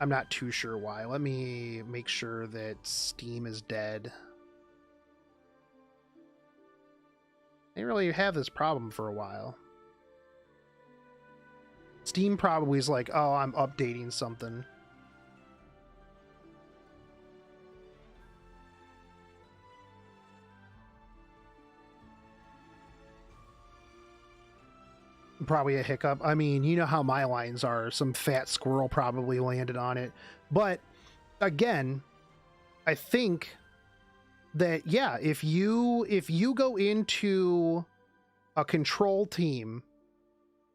I'm not too sure why. Let me make sure that Steam is dead. They really have this problem for a while. Steam probably is like, oh, I'm updating something. Probably a hiccup. I mean, you know how my lines are. Some fat squirrel probably landed on it. But again, I think that, yeah, if you go into a control team,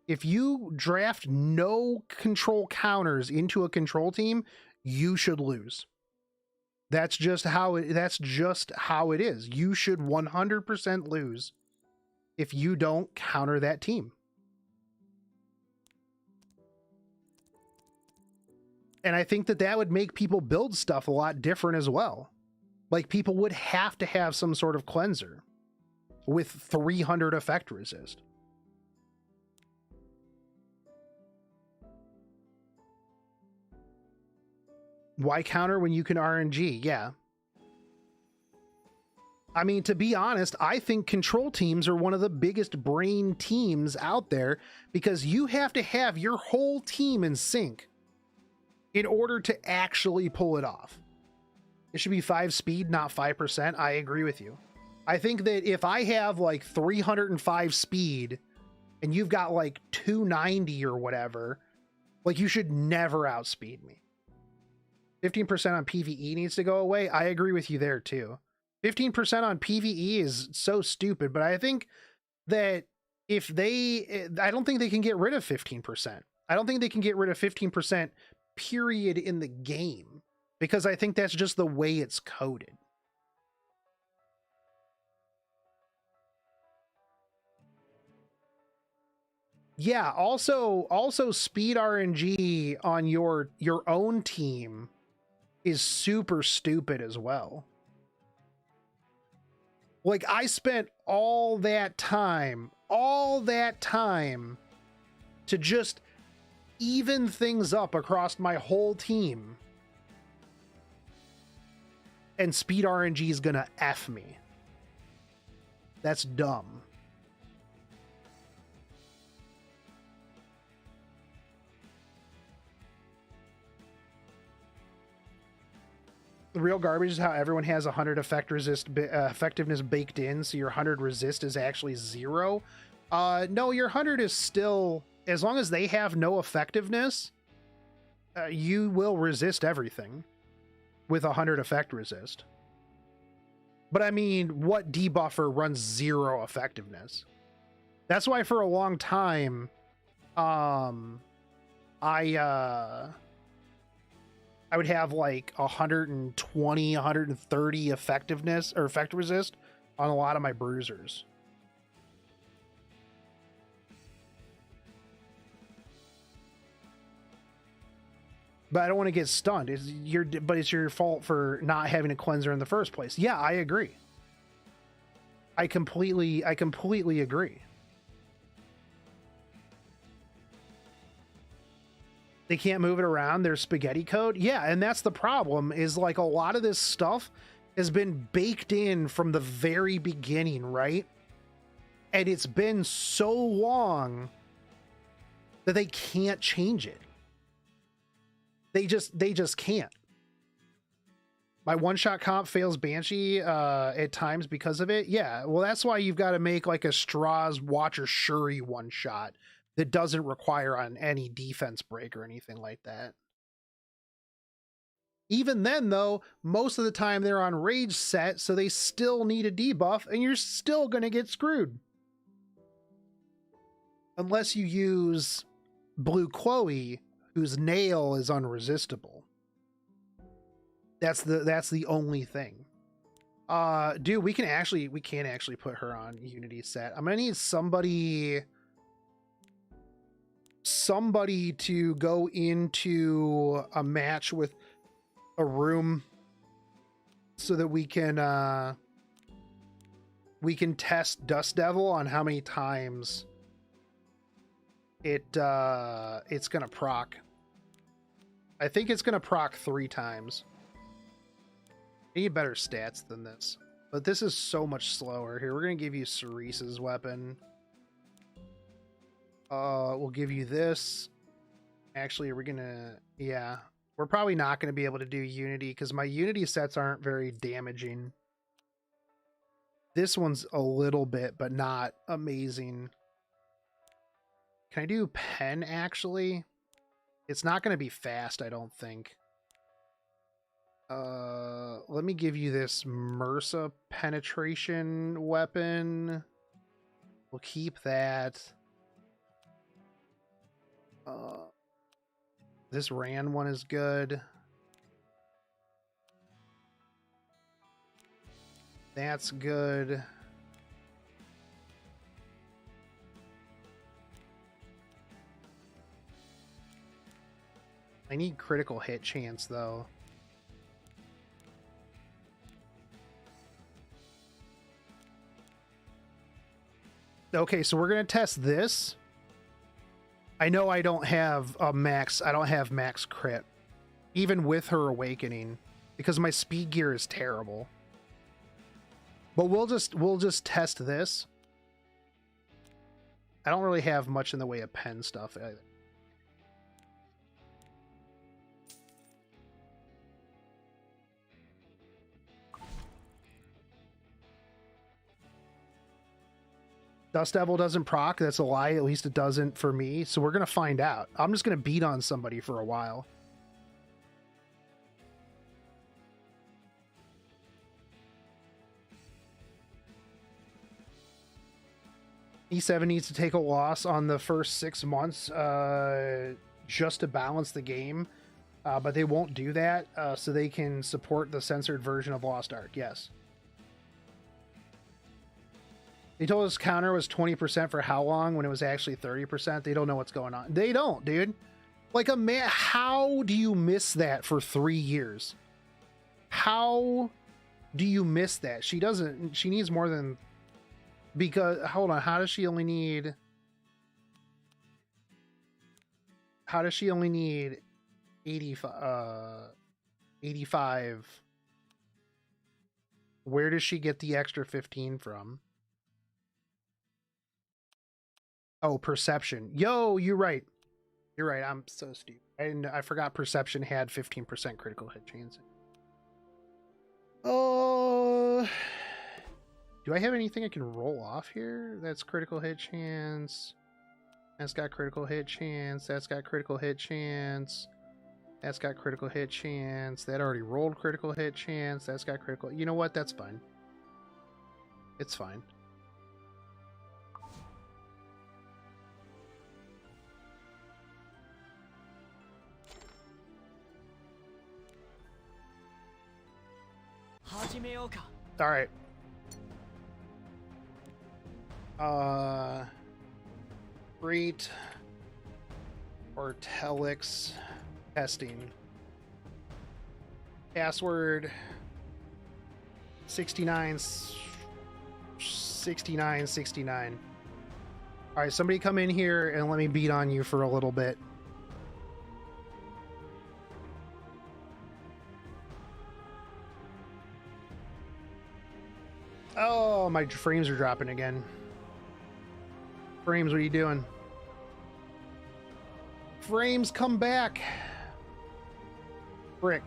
if you draft no control counters into a control team, you should lose. That's just how it is. You should 100% lose if you don't counter that team. And I think that would make people build stuff a lot different as well. Like, people would have to have some sort of cleanser with 300 effect resist. Why counter when you can RNG? Yeah. I mean, to be honest, I think control teams are one of the biggest brain teams out there, because you have to have your whole team in sync in order to actually pull it off. It should be 5 speed, not 5%. I agree with you. I think that if I have like 305 speed and you've got like 290 or whatever, like, you should never outspeed me. 15% on PvE needs to go away. I agree with you there too. 15% on PvE is so stupid, but I think that if they, I don't think they can get rid of 15%. I don't think they can get rid of 15% period in the game, because I think that's just the way it's coded. Yeah, also speed RNG on your own team is super stupid as well. Like, I spent all that time to just even things up across my whole team, and speed RNG is gonna F me. That's dumb. The real garbage is how everyone has 100 effectiveness baked in, so your 100 resist is actually 0. No, your 100 is still, as long as they have no effectiveness, you will resist everything with 100 effect resist. But I mean, what debuffer runs 0 effectiveness? That's why for a long time, I would have like 120, 130 effectiveness or effect resist on a lot of my bruisers. But I don't want to get stunned. But it's your fault for not having a cleanser in the first place. Yeah, I agree. I completely agree. They can't move it around. Their spaghetti code. Yeah, and that's the problem, is like a lot of this stuff has been baked in from the very beginning, right? And it's been so long that they can't change it. They just can't. My one-shot comp fails Banshee at times because of it. Yeah, well, that's why you've got to make like a Straws Watcher Shuri one-shot that doesn't require on any defense break or anything like that. Even then, though, most of the time they're on rage set, so they still need a debuff, and you're still going to get screwed. Unless you use Blue Chloe, whose nail is unresistible. That's the only thing. Dude, we can actually put her on Unity set. I'm gonna need somebody to go into a match with a room so that we can test Dust Devil on how many times it's gonna proc. I think it's gonna proc 3 times. I need better stats than this, but this is so much slower. Here, we're gonna give you Cerise's weapon. We'll give you this. Actually, we're gonna, yeah, we're probably not gonna be able to do Unity because my Unity sets aren't very damaging. This one's a little bit, but not amazing. Can I do Pen, actually? It's not gonna be fast, I don't think. Let me give you this MRSA penetration weapon. We'll keep that. This Ran one is good. That's good. I need critical hit chance, though. Okay, so we're gonna test this. I know I don't have a max. I don't have max crit, even with her awakening, because my speed gear is terrible. But we'll just test this. I don't really have much in the way of pen stuff either. Dust Devil doesn't proc. That's a lie. At least it doesn't for me. So we're going to find out. I'm just going to beat on somebody for a while. E7 needs to take a loss on the first 6 months just to balance the game. But they won't do that so they can support the censored version of Lost Ark. Yes. They told us counter was 20% for how long when it was actually 30%. They don't know what's going on. They don't, dude. Like, how do you miss that for 3 years? How do you miss that? She doesn't. She needs more than... Because, hold on. How does she only need 85? Where does she get the extra 15 from? Oh, perception. Yo, you're right. You're right. I'm so stupid. I forgot perception had 15% critical hit chance. Oh, do I have anything I can roll off here? That's critical hit chance. That's got critical hit chance. That's got critical hit chance. That's got critical hit chance. That already rolled critical hit chance. That's got critical. You know what? That's fine. It's fine. All right. Great. Ortelix testing. Password 69. All right, somebody come in here and let me beat on you for a little bit. Oh, my frames are dropping again. Frames, what are you doing? Frames, come back. Brick.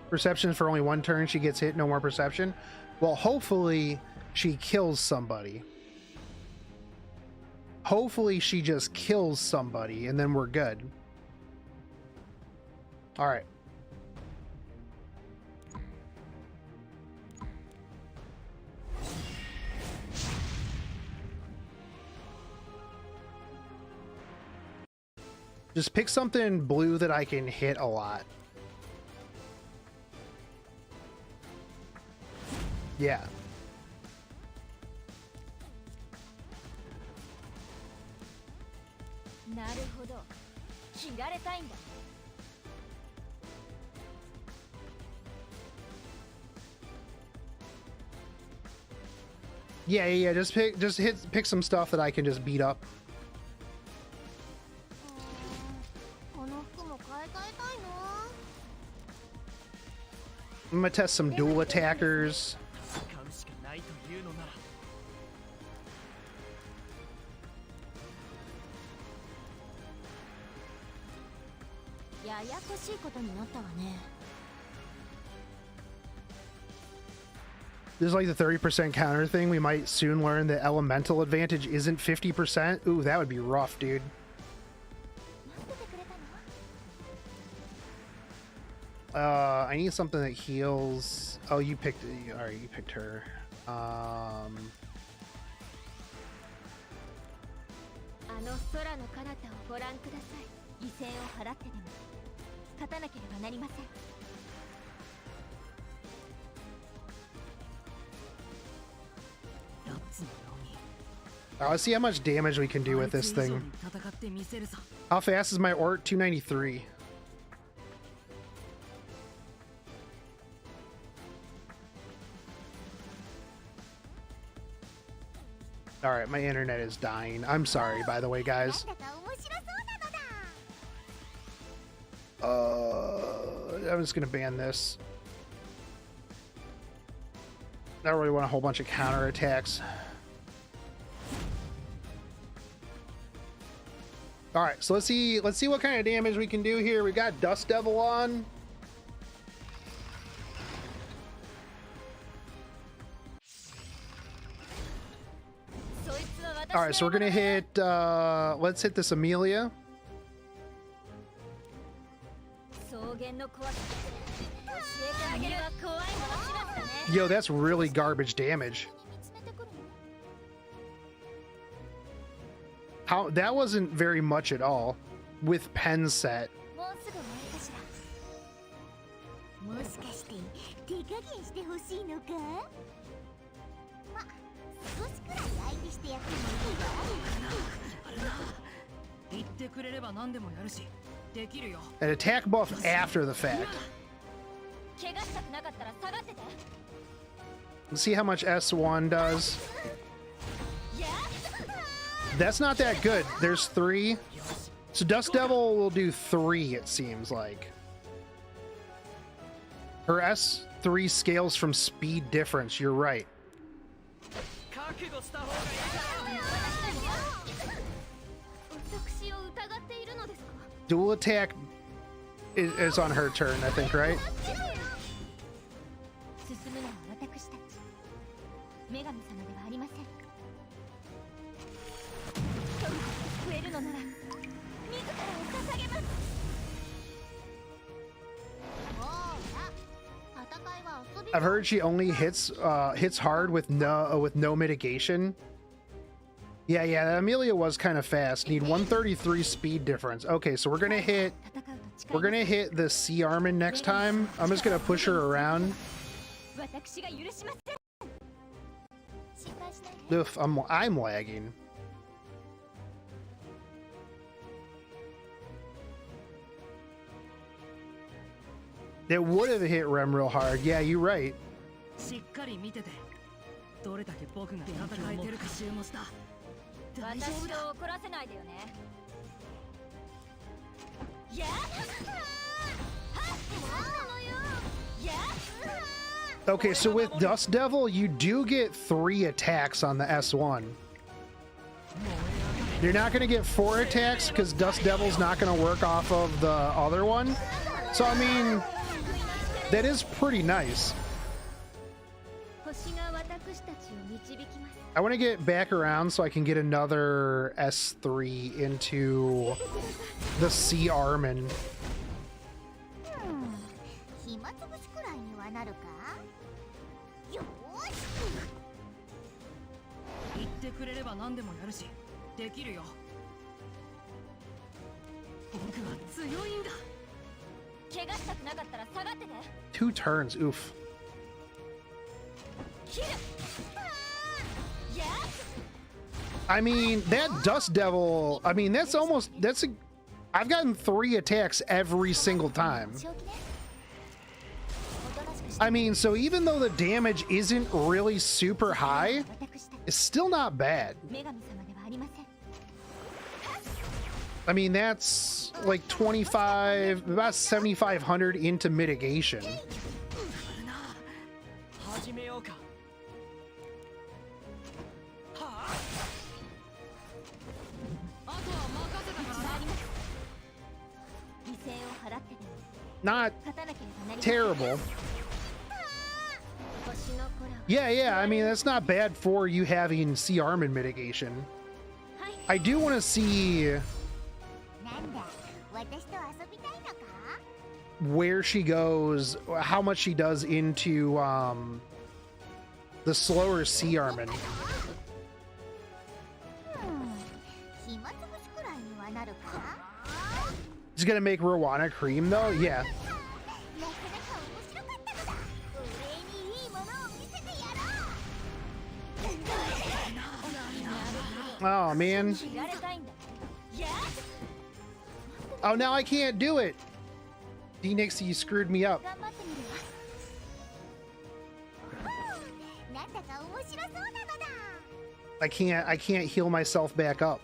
Perception for only 1 turn. She gets hit, no more perception. Well, hopefully she kills somebody. Hopefully she just kills somebody and then we're good. All right. Just pick something blue that I can hit a lot. Yeah. Yeah. Just pick some stuff that I can just beat up. I'm gonna test some dual attackers. This is like the 30% counter thing. We might soon learn that elemental advantage isn't 50%. Ooh, that would be rough, dude. I need something that heals. Oh, you picked. All right, you picked her. Let's see how much damage we can do with this thing. How fast is my Ort? 293. Alright, my internet is dying. I'm sorry, by the way, guys. I'm just gonna ban this. I don't really want a whole bunch of counterattacks. Alright, so let's see what kind of damage we can do here. We got Dust Devil on. Alright, so we're gonna hit let's hit this Amelia. Yo, that's really garbage damage. How that wasn't very much at all with pen set. An attack buff after the fact. Let's see how much S1 does. That's not that good. There's 3. So Dust Devil will do 3, it seems like. Her S3 scales from speed difference. You're right. Dual attack is on her turn, I think, right? I've heard she only hits hard with no mitigation. Yeah, Amelia was kind of fast. Need 133 speed difference. Okay, so we're gonna hit the Sea Armin next time. I'm just gonna push her around. Oof, I'm lagging. It would have hit Rem real hard. Yeah, you're right. Okay, so with Dust Devil, you do get 3 attacks on the S1. You're not going to get 4 attacks because Dust Devil's not going to work off of the other one. So, I mean, that is pretty nice. I want to get back around so I can get another S3 into the Sea Armin. Two turns, oof. I mean, that Dust Devil, I mean, I've gotten 3 attacks every single time. I mean, so even though the damage isn't really super high, it's still not bad. I mean, that's like about 7,500 into mitigation. Not terrible. Yeah, I mean, that's not bad for you having Sea Armin mitigation. I do want to see where she goes, how much she does into the slower Sea Armin. He's gonna make Rowana cream though? Yeah. Oh, man. Oh, now I can't do it. D-Nixie, you screwed me up. I can't heal myself back up.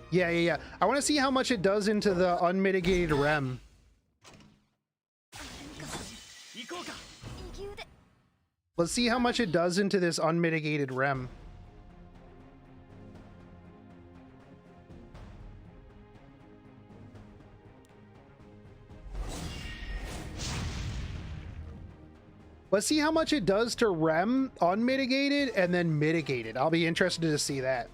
Yeah. I want to see how much it does into the unmitigated REM. Let's see how much it does into this unmitigated REM. Let's see how much it does to REM unmitigated and then mitigated. I'll be interested to see that.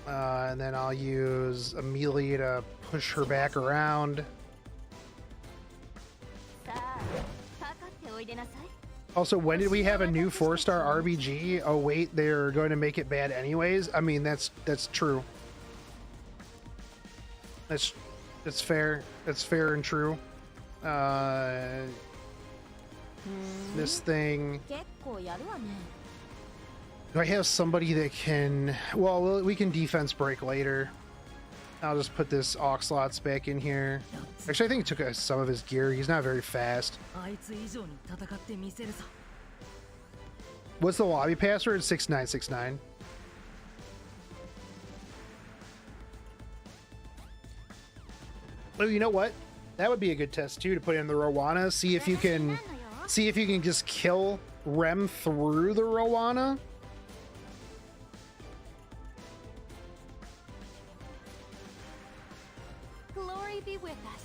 And then I'll use Amelia to push her back around. Also, when did we have a new 4-star RBG? Oh wait, they're going to make it bad anyways. I mean, that's true. That's fair. That's fair and true. This thing. Do I have somebody that can? Well, we can defense break later. I'll just put this Oxlots back in here. Actually, I think he took some of his gear. He's not very fast. What's the lobby password? 6969. Oh, you know what? That would be a good test too, to put in the Rowana. See if you can just kill Rem through the Rowana. Glory be with us.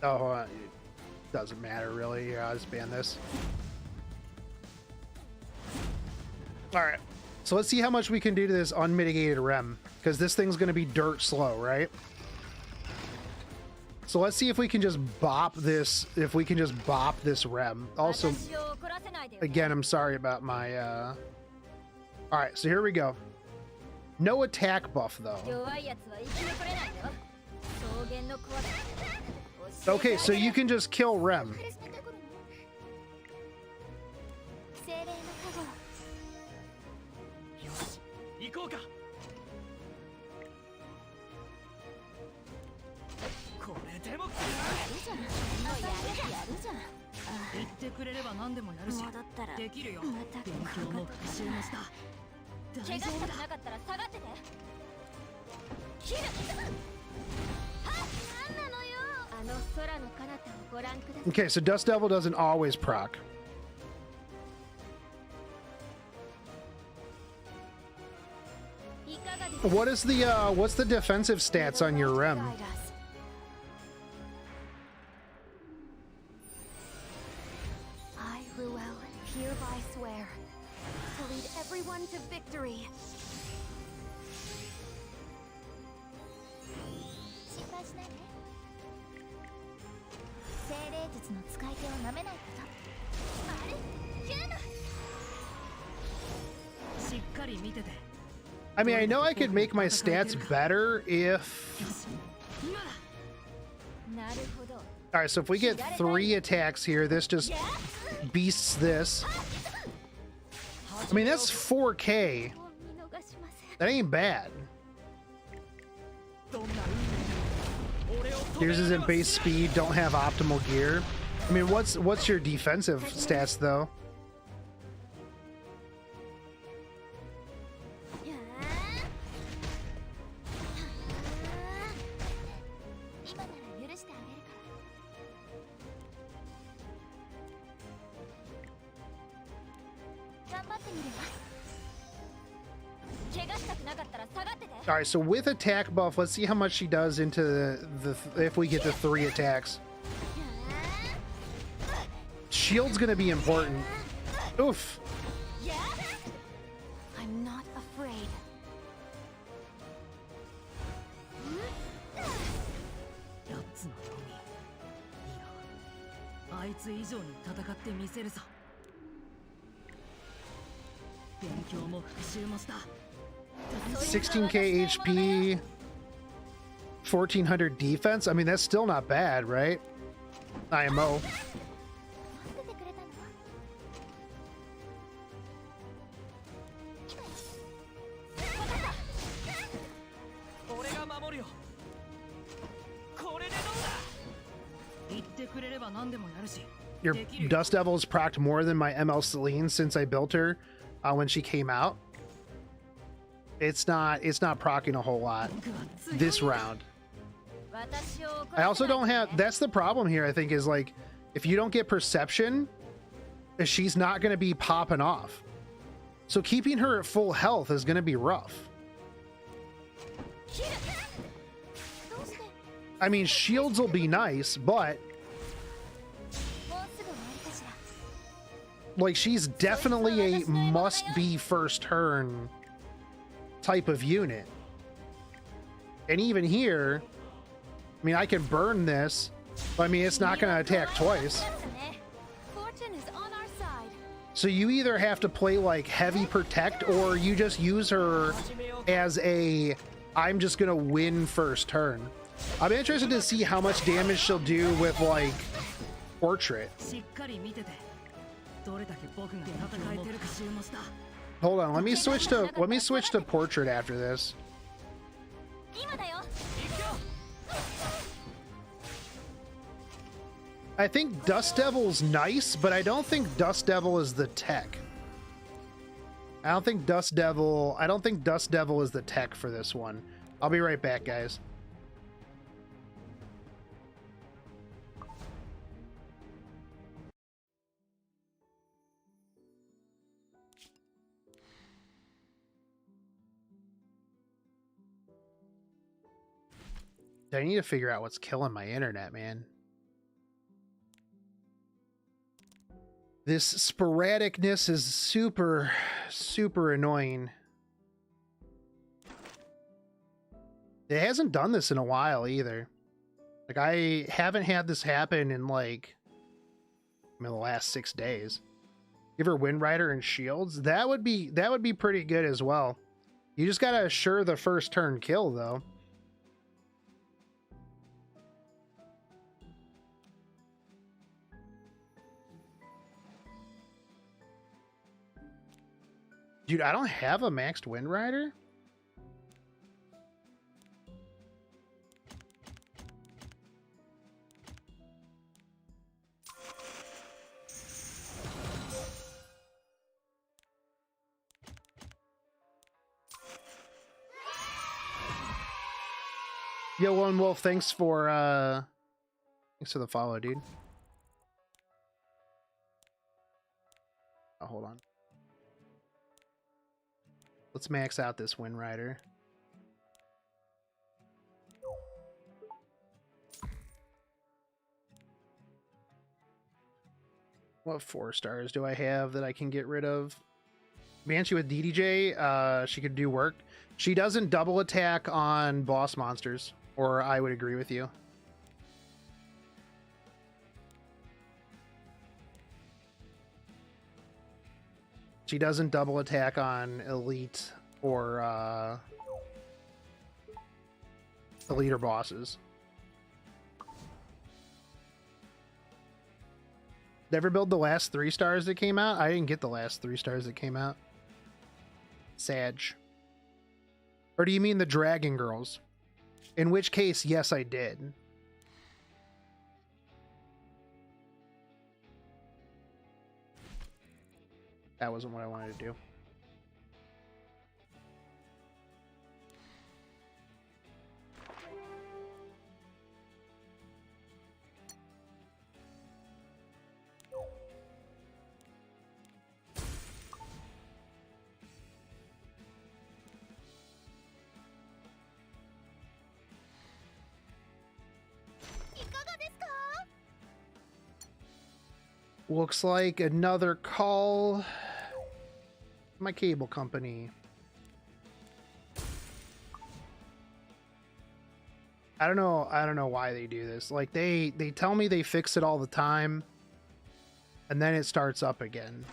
Oh, it doesn't matter really. Yeah, I'll just ban this. All right, so let's see how much we can do to this unmitigated REM, because this thing's going to be dirt slow, right? So let's see if we can just bop this. If we can just bop this REM. Also, again, I'm sorry about my. All right, so here we go. No attack buff though. Okay, so you can just kill Rem. Okay, so Dust Devil doesn't always proc. What is the what's the defensive stats on your Rem? I, Ruel, hereby swear to lead everyone to victory. I mean, I know I could make my stats better if... Alright, so if we get 3 attacks here, this just beasts this. I mean, that's 4K. That ain't bad. Yours isn't base speed, don't have optimal gear. I mean, what's your defensive stats, though? All right, so with attack buff, let's see how much she does into the if we get the 3 attacks. Shield's gonna be important. Oof. I'm not afraid. 16k HP, 1400 defense. I mean, that's still not bad, right? IMO. Your Dust Devil's procced more than my ML Celine since I built her when she came out. It's not proccing a whole lot this round. I also don't have, that's the problem here, I think, is like, if you don't get perception, she's not going to be popping off. So keeping her at full health is going to be rough. I mean, shields will be nice, but like, she's definitely a must-be first turn type of unit. And even here, I mean, I can burn this, but I mean, it's not going to attack twice. So you either have to play like heavy protect, or you just use her as a, I'm just going to win first turn. I'm interested to see how much damage she'll do with like portrait. Hold on, let me switch to portrait after this. I think Dust Devil's nice, but I don't think Dust Devil is the tech. I don't think Dust Devil is the tech for this one. I'll be right back, guys. I need to figure out what's killing my internet, man. This sporadicness is super, super annoying. It hasn't done this in a while either. Like, I haven't had this happen in like, I mean, the last 6 days. Give her Wind Rider and shields. That would be pretty good as well. You just gotta assure the first turn kill though. Dude, I don't have a maxed Wind Rider. Yo, Lone Wolf, thanks for the follow, dude. Oh, hold on. Let's max out this Wind Rider. What 4 stars do I have that I can get rid of? Banshee with DDJ, she could do work. She doesn't double attack on boss monsters, or I would agree with you. She doesn't double attack on elite or elite or bosses. Did I ever build the last 3 stars that came out? I didn't get the last 3 stars that came out. Sag. Or do you mean the Dragon Girls? In which case, yes, I did. That wasn't what I wanted to do. Looks like another call. My cable company. I don't know why they do this. Like they tell me they fix it all the time, and then it starts up again.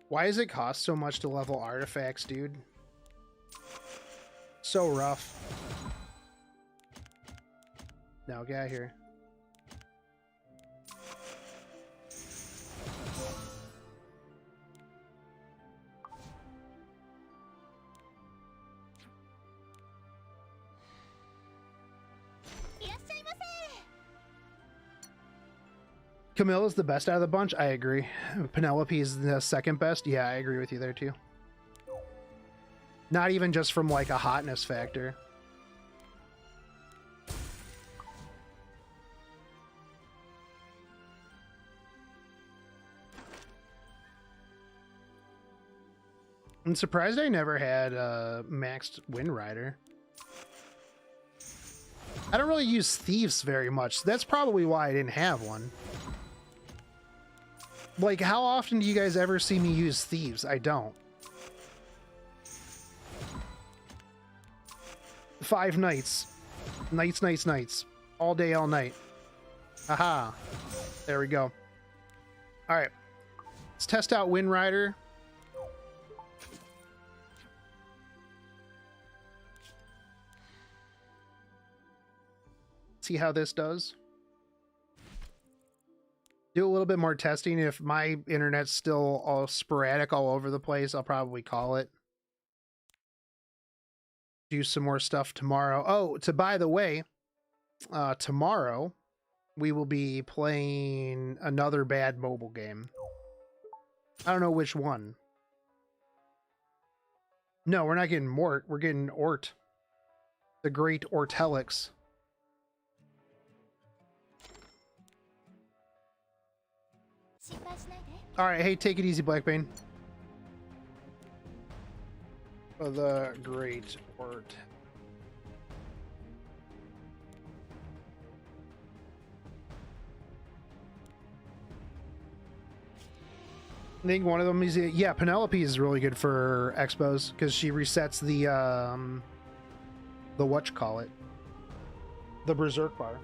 Why does it cost so much to level artifacts, dude? So rough. Now get out of here. Camilla's the best out of the bunch. I agree. Penelope is the second best. Yeah, I agree with you there too. Not even just from like a hotness factor. I'm surprised I never had maxed Wind Rider. I don't really use Thieves very much. That's probably why I didn't have one. Like, how often do you guys ever see me use Thieves? I don't. 5 nights. Nights, nights, nights. All day, all night. Aha. There we go. Alright. Let's test out Wind Rider. See how this does. Do a little bit more testing. If my internet's still all sporadic all over the place, I'll probably call it. Do some more stuff tomorrow. Oh, by the way, tomorrow we will be playing another bad mobile game. I don't know which one. No, we're not getting Mort. We're getting Ort. The great Ortelix. Alright, hey, take it easy, Blackbane. For the great Ort. I think one of them is, yeah, Penelope is really good for expos because she resets the whatchamacallit, the Berserk bar.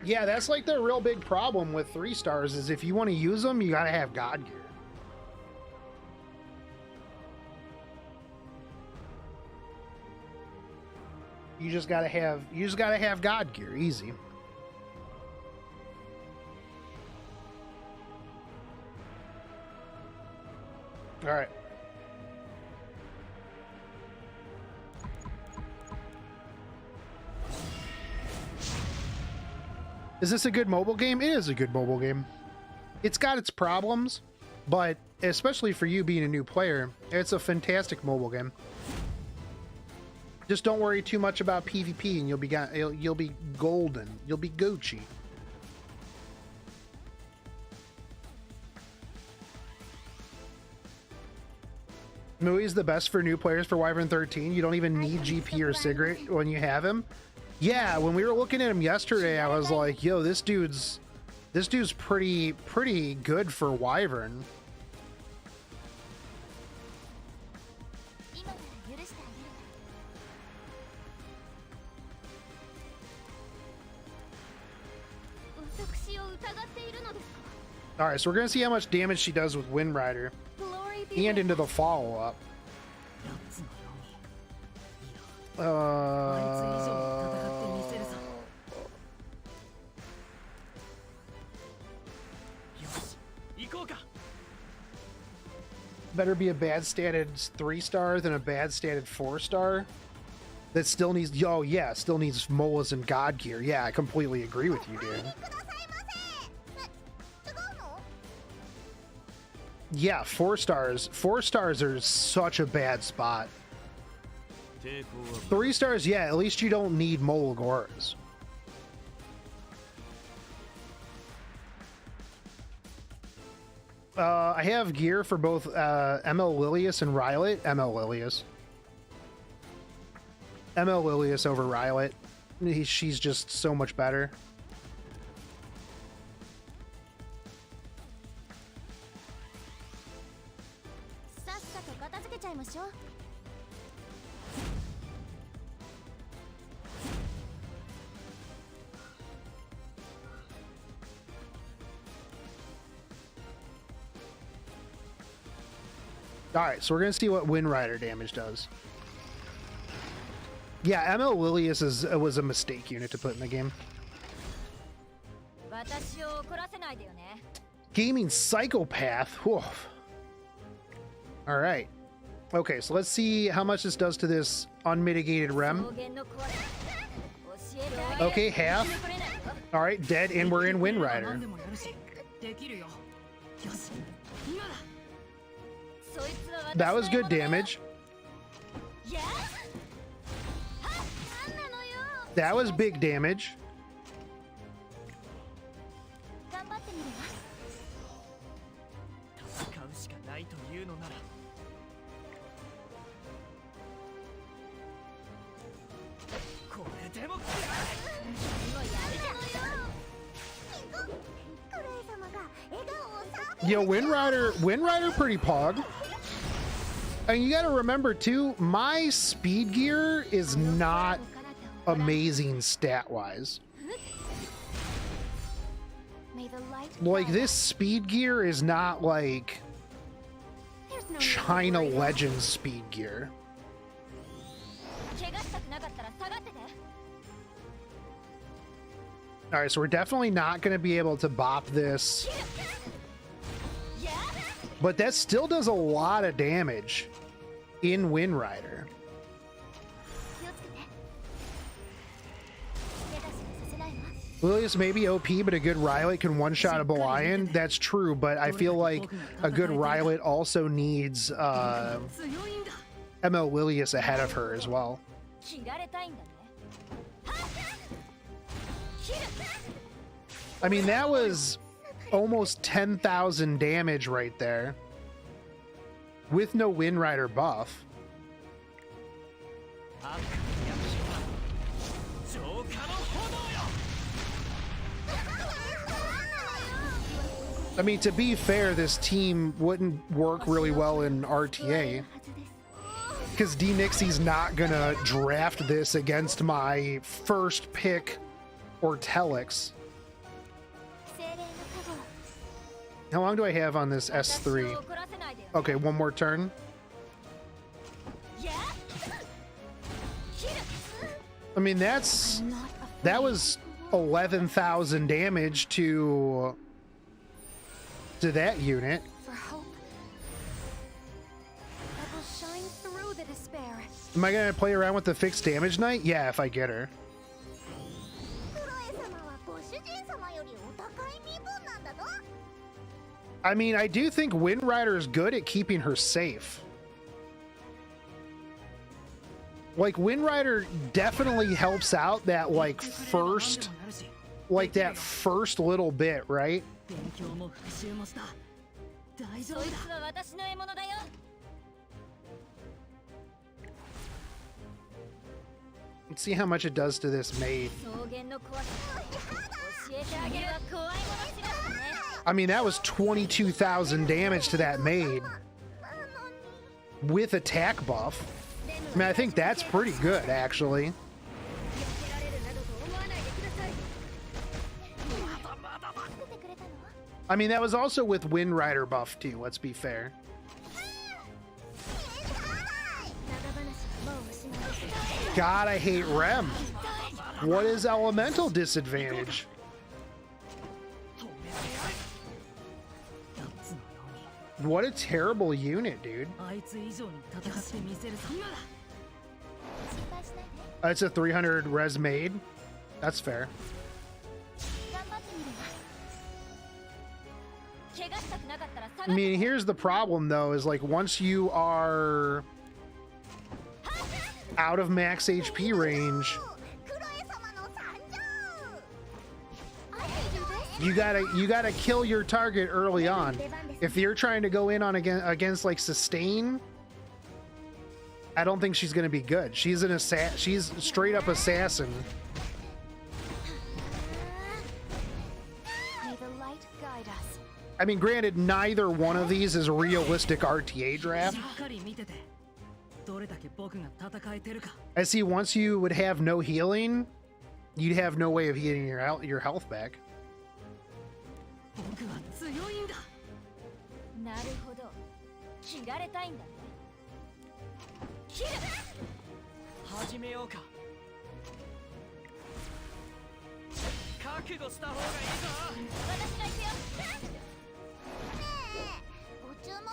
Yeah, that's like the real big problem with 3 stars is if you want to use them, you gotta have God gear. You just gotta have God gear, easy. All right. Is this a good mobile game? It is a good mobile game. It's got its problems, but especially for you being a new player, it's a fantastic mobile game. Just don't worry too much about PvP and you'll be golden. You'll be Gucci. Mui's the best for new players for Wyvern 13. You don't even need GP or Sigrid when you have him. Yeah, when we were looking at him yesterday, I was like, yo, this dude's pretty good for Wyvern. Alright, so we're gonna see how much damage she does with Wind Rider. And into the follow-up. Better be a bad statted 3-star than a bad statted 4-star. That still needs, oh yeah, still needs molas and God gear. Yeah, I completely agree with you, dude. Yeah, 4 stars. 4 stars are such a bad spot. 3 stars, yeah, at least you don't need Molagoras. I have gear for both ML Lilius and Rylet. ML Lilius. ML Lilius over Rylet. She's just so much better. Alright, so we're going to see what Wind Rider damage does. Yeah, ML Lilius was a mistake unit to put in the game. Gaming Psychopath. Alright. Okay, so let's see how much this does to this unmitigated Rem. Okay, half. Alright, dead, and we're in Wind Rider. That was good damage. That was big damage. Yo, Wind Rider pretty pog. And you gotta remember too, my speed gear is not amazing stat-wise. Like, this speed gear is not like China Legends speed gear. Alright, so we're definitely not going to be able to bop this. But that still does a lot of damage in Wind Rider. Lilius may be OP, but a good Rylet can one-shot a Belian. That's true, but I feel like a good Rylet also needs ML Lilius ahead of her as well. I mean, that was almost 10,000 damage right there with no Wind Rider buff. I mean, to be fair, this team wouldn't work really well in RTA because D-Nixie's not gonna draft this against my first pick Ortelix. How long do I have on this S3? Okay, one more turn. I mean, that was 11,000 damage to that unit. Am I gonna play around with the fixed damage knight? Yeah, if I get her. I mean, I do think Wind Rider is good at keeping her safe. Like, Wind Rider definitely helps out that, like, first little bit, right? Let's see how much it does to this maid. I mean, that was 22,000 damage to that maid with attack buff. I mean, I think that's pretty good, actually. I mean, that was also with Wind Rider buff, too, let's be fair. God, I hate Rem. What is elemental disadvantage? What a terrible unit, dude. It's a 300 res maid. That's fair. I mean, here's the problem, though, is like once you are out of max HP range, You gotta kill your target early on. If you're trying to go in on against like sustain, I don't think she's gonna be good. She's an she's straight up assassin. May the light guide us. I mean, granted, neither one of these is a realistic RTA draft. I see once you would have no healing, you'd have no way of healing your health back. I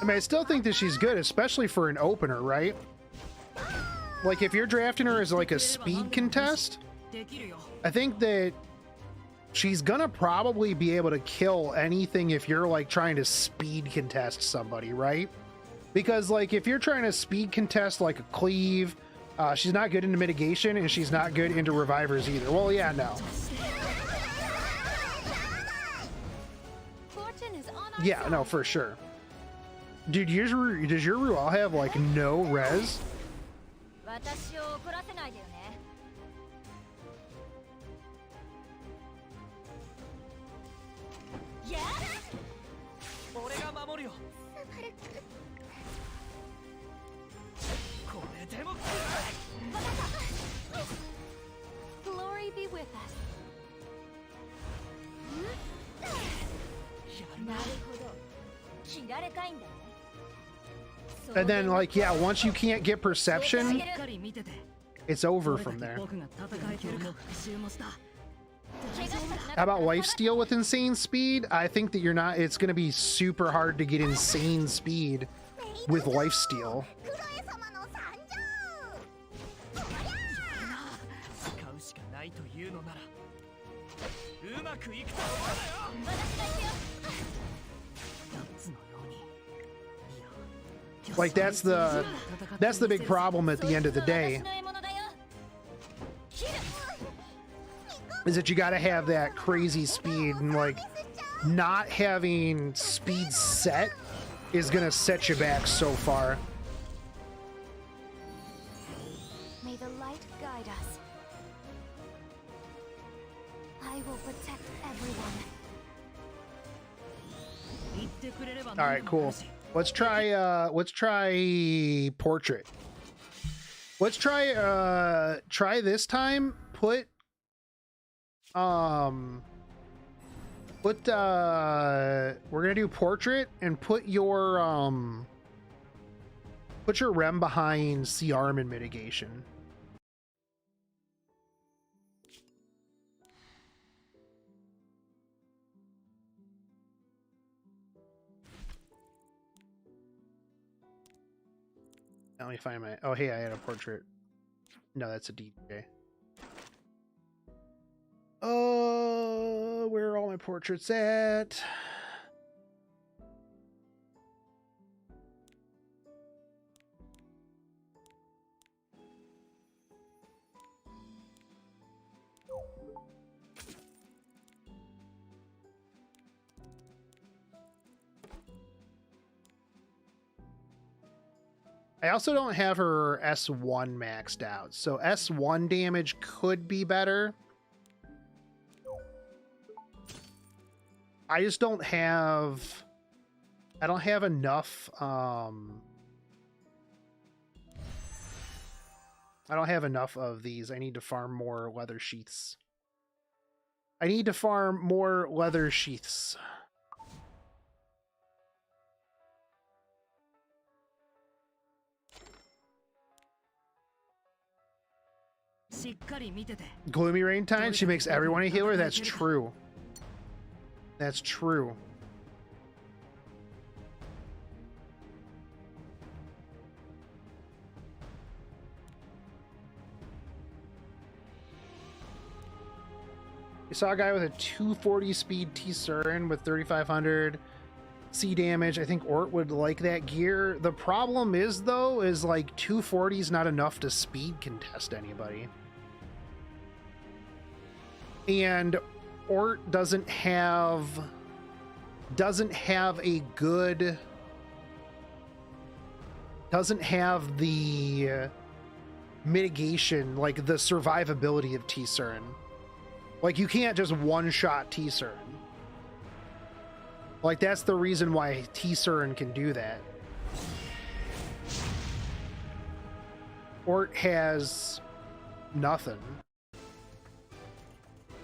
mean, I still think that she's good, especially for an opener, right? Like, if you're drafting her as like a speed contest, I think that she's gonna probably be able to kill anything if you're like trying to speed contest somebody, right? Because like if you're trying to speed contest like a cleave, she's not good into mitigation and she's not good into revivers either. Well, yeah, no. Yeah, no, for sure. Dude, does your Ruel have like no res? Glory be with us. And then like, yeah, once you can't get perception, it's over from there. How about lifesteal with insane speed? I think that it's going to be super hard to get insane speed with lifesteal. Like that's the big problem at the end of the day, is that you got to have that crazy speed, and like not having speed set is gonna set you back so far. May the light guide us. I will protect everyone. All right, cool. Let's try portrait. Let's try this time. We're gonna do portrait and put your rem behind C-arm and mitigation. Let me find my... Oh, hey, I had a portrait. No, that's a DJ. Oh, where are all my portraits at? I also don't have her S1 maxed out, so S1 damage could be better. I just don't have... I don't have enough... I don't have enough of these. I need to farm more leather sheaths. I need to farm more leather sheaths. Gloomy Rain Time, she makes everyone a healer. That's true. That's true. You saw a guy with a 240 speed T-Surin with 3,500 C damage. I think Ort would like that gear. The problem is, though, is like 240 is not enough to speed contest anybody. And Ort doesn't have a good, doesn't have the mitigation, like the survivability of T-Cern. Like, you can't just one-shot T-Cern. Like, that's the reason why T-Cern can do that. Ort has nothing.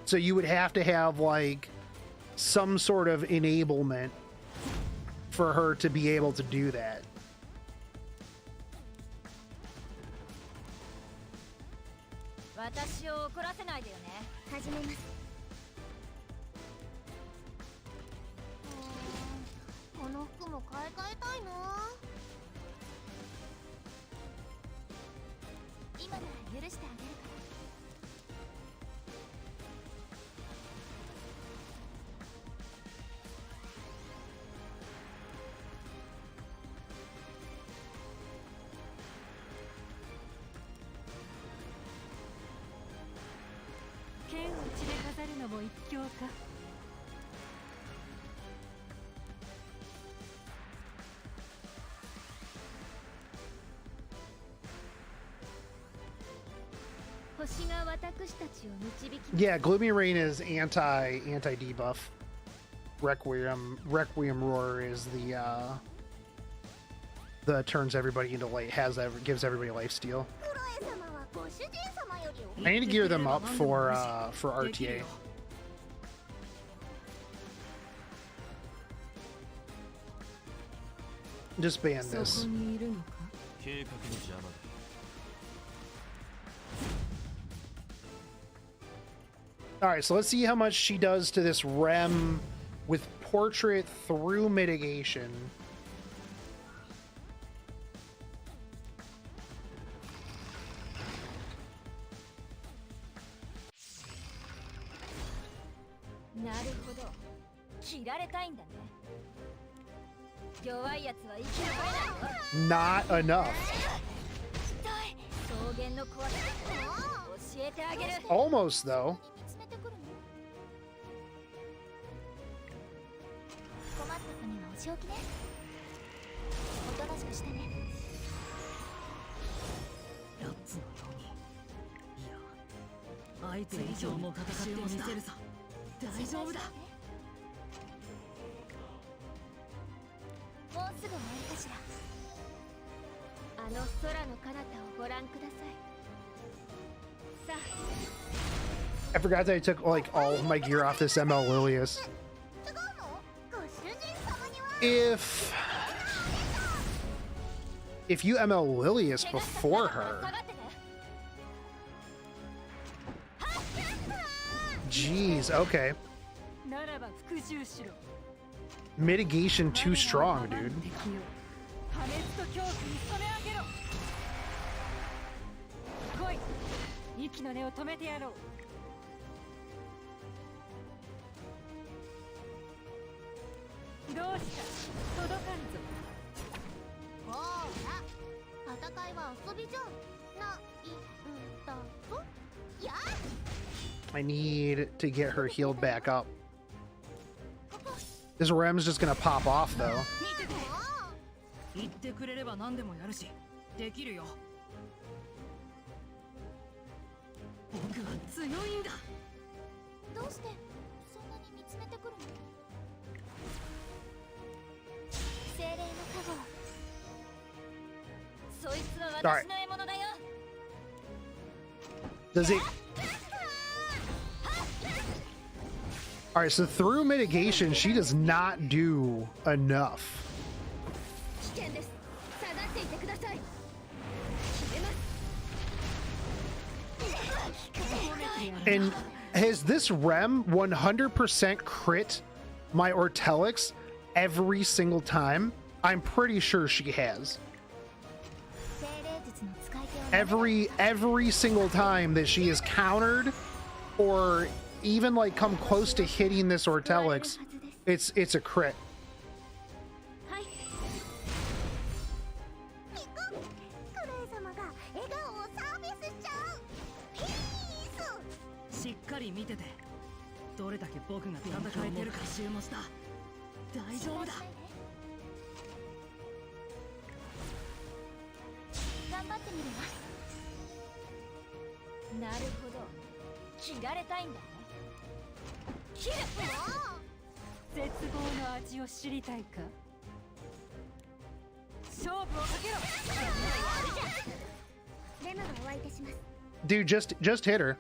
So you would have to have, like, some sort of enablement for her to be able to do that. Yeah, Gloomy Rain is anti debuff. Requiem Roar is the turns everybody into light, gives everybody life steal. I need to gear them up for RTA. Just ban this. Alright, so let's see how much she does to this Rem with Portrait through mitigation. Not enough. Almost, though. I forgot that I took like all of my gear off this ML Lilius. If you ML Lilius before her, jeez, okay. Mitigation too strong, dude. I need to get her healed back up. This Rem's just gonna pop off, though. Alright. Does it... Alright, so through mitigation, she does not do enough. And has this Rem 100% crit my Ortelix every single time? I'm pretty sure she has. Every single time that she is countered or even like come close to hitting this Ortelix, it's a crit. どれだけ僕が戦えてるか知るもした大丈夫だ頑張ってみるわなるほど切られたいんだね切る絶望の味を知りたいか勝負をかけろレムがお相手します Dude, just hit her.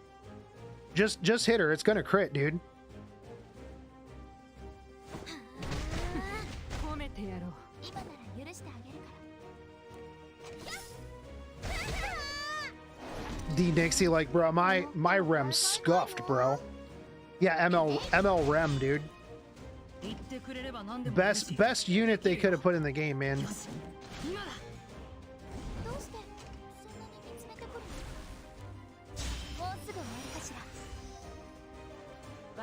Just hit her. It's gonna crit, dude. 褒めてやろう今なら許してあげるから D Nixie, like, bro, my rem scuffed, bro. Yeah, ML rem, dude. 言ってくれれば何でも Best unit they could have put in the game, man. 今だどうしてそんなに見つめてくるのもうすぐ終わりかしら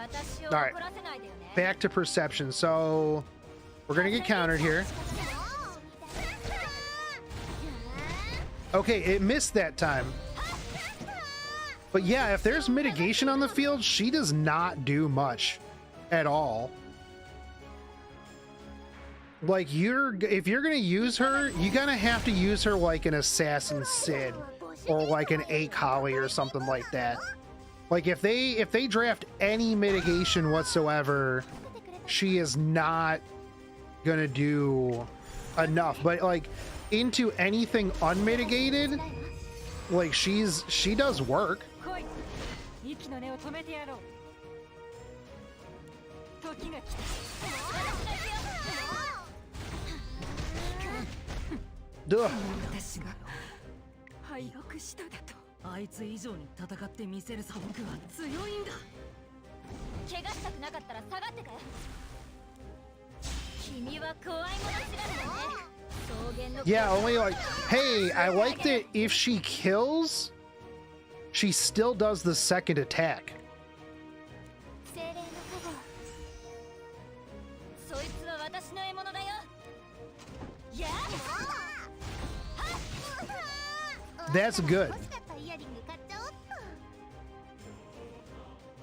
私を All right, 怒らせないでよね back to perception. So we're gonna get countered here. Okay, it missed that time. But yeah, if there's mitigation on the field, she does not do much at all. Like, if you're gonna use her, you gotta have to use her like an Assassin Sid or like an Akali or something like that. Like, if they draft any mitigation whatsoever, she is not gonna do enough. But like, into anything unmitigated, like, she does work. 来い息の根を止めてやろう時が来た Duh. 私が敗北しただとあいつ以上に戦ってみせるさ僕は強いんだ怪我したくなかったら下がってか君は怖いもの知らずだね草原の Yeah, only like, hey, I like that if she kills, she still does the second attack. 精霊の加護そいつは私の獲物だよやあ That's good.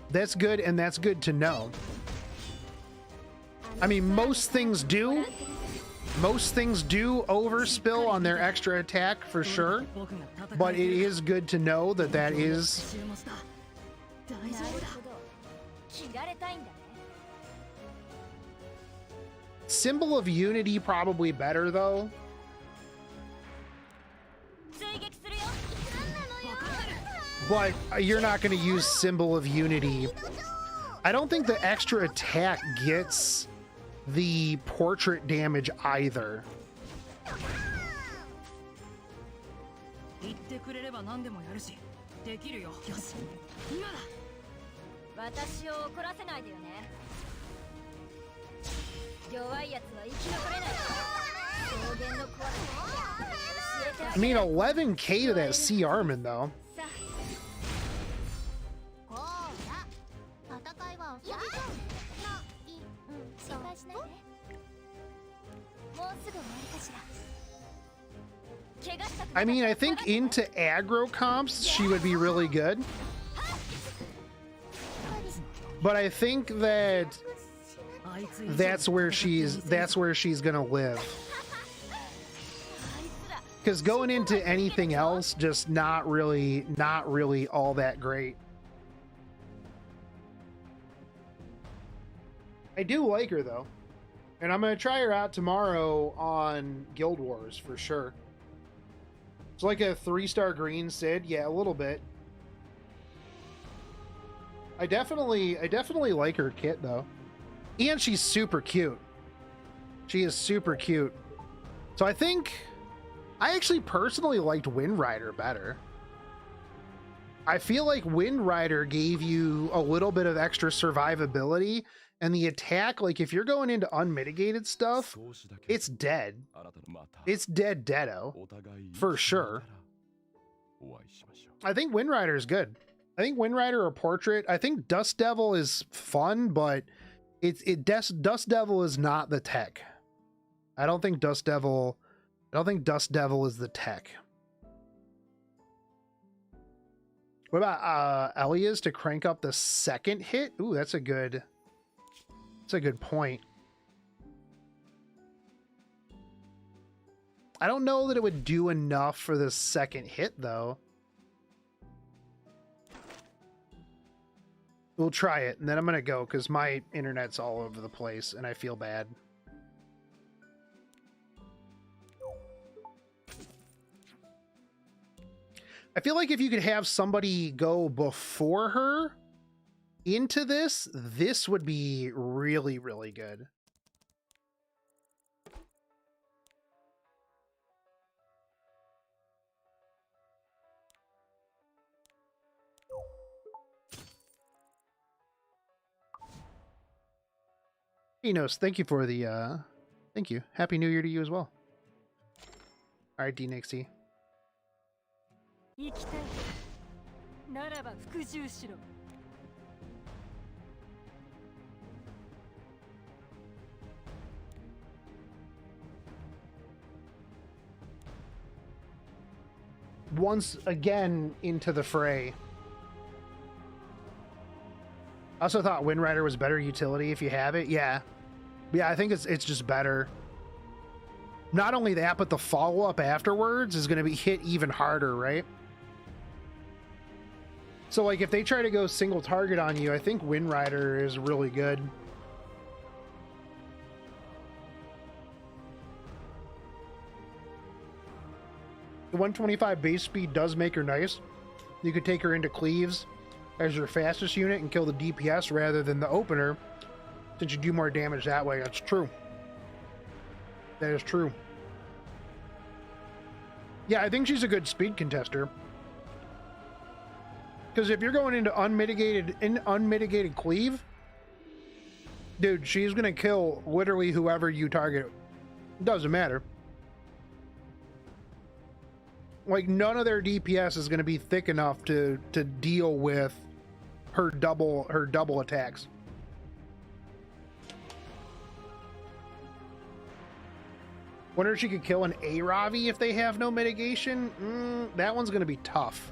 That's good, and that's good to know. I mean, most things do overspill on their extra attack for sure, but it is good to know that that is. なるほど切られたいんだね Symbol of Unity probably better though. 追撃するよ But you're not going to use Symbol of Unity. I don't think the extra attack gets the portrait damage either. 言ってくれれば何でもやるしできるよよし今だ私を怒らせないでよね弱いやつは生き残れない草原の怖さ教えてあ I げ mean, る 11k to that C Armin though. さあほら戦いは遊びじゃん心配しないでもうすぐ終わりかしら I mean, I think into aggro comps she would be really good. But I think that that's where she's gonna live. Because going into anything else, just not really all that great. I do like her though, and I'm gonna try her out tomorrow on Guild Wars for sure. It's like a 3-star green Sid, yeah, a little bit. I definitely like her kit though, and she's super cute. She is super cute. So I think I actually personally liked Wind Rider better. I feel like Wind Rider gave you a little bit of extra survivability, and the attack, like if you're going into unmitigated stuff, it's dead. It's deado for sure. I think Wind Rider is good. I think Wind Rider or Portrait. I think Dust Devil is fun, but Dust Devil is not the tech. I don't think Dust Devil is the tech. What about Elia's to crank up the second hit? Ooh, that's a good point. I don't know that it would do enough for the second hit, though. We'll try it, and then I'm going to go, because my internet's all over the place, and I feel bad. I feel like if you could have somebody go before her into this, this would be really, really good. Enos, thank you for the, thank you. Happy New Year to you as well. All right, D-Nixie. 行きたいならば服従しろ Once again into the fray. I also thought Wind Rider was better utility if you have it. Yeah, I think it's just better. Not only that, but the follow-up afterwards is going to be hit even harder, right? So, like, if they try to go single target on you, I think Wind Rider is really good. The 125 base speed does make her nice. You could take her into Cleaves as your fastest unit and kill the DPS rather than the opener, since you do more damage that way. That's true. That is true. Yeah, I think she's a good speed contester. Because if you're going into unmitigated cleave, dude, she's going to kill literally whoever you target. Doesn't matter. Like, none of their DPS is going to be thick enough to deal with her double attacks. Wonder if she could kill an A-Ravi if they have no mitigation? That one's going to be tough.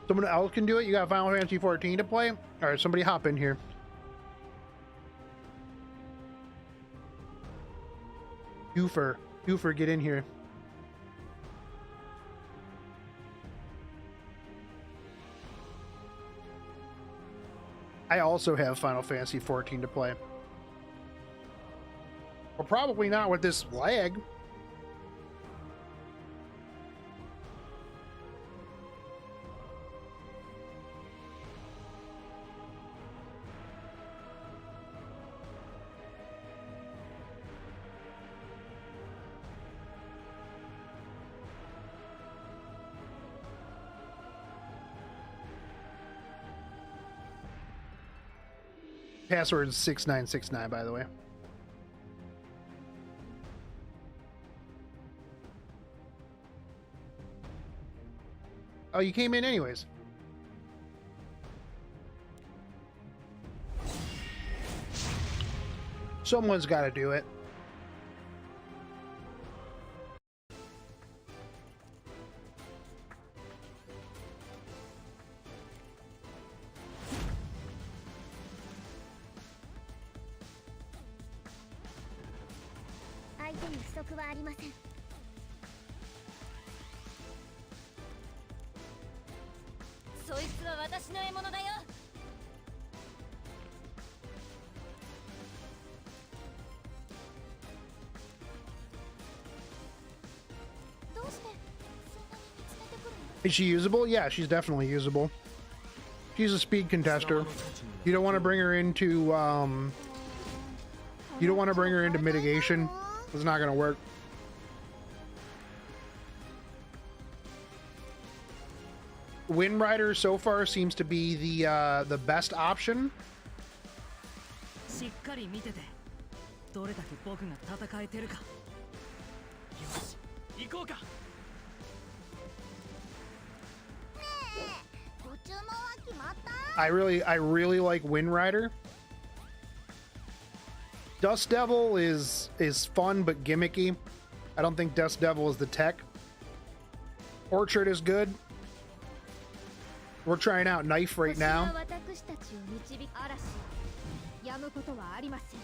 Someone else can do it? You got Final Fantasy 14 to play? Alright, somebody hop in here. Goofer, get in here. I also have Final Fantasy 14 to play. Well, probably not with this lag. Password is 6969, by the way. Oh, you came in anyways. Someone's got to do it. Is she usable? Yeah, she's definitely usable. She's a speed contester. You don't want to bring her into mitigation. It's not gonna work. Wind Rider so far seems to be the best option. どれだけ僕が戦えてるか。よし、行こうか。ねえ、ご注文は決まった？ I really like Wind Rider. Dust Devil is fun but gimmicky. I don't think Dust Devil is the tech. Orchard is good. We're trying out Knife right now. 私たちを導く嵐。やむことはありません。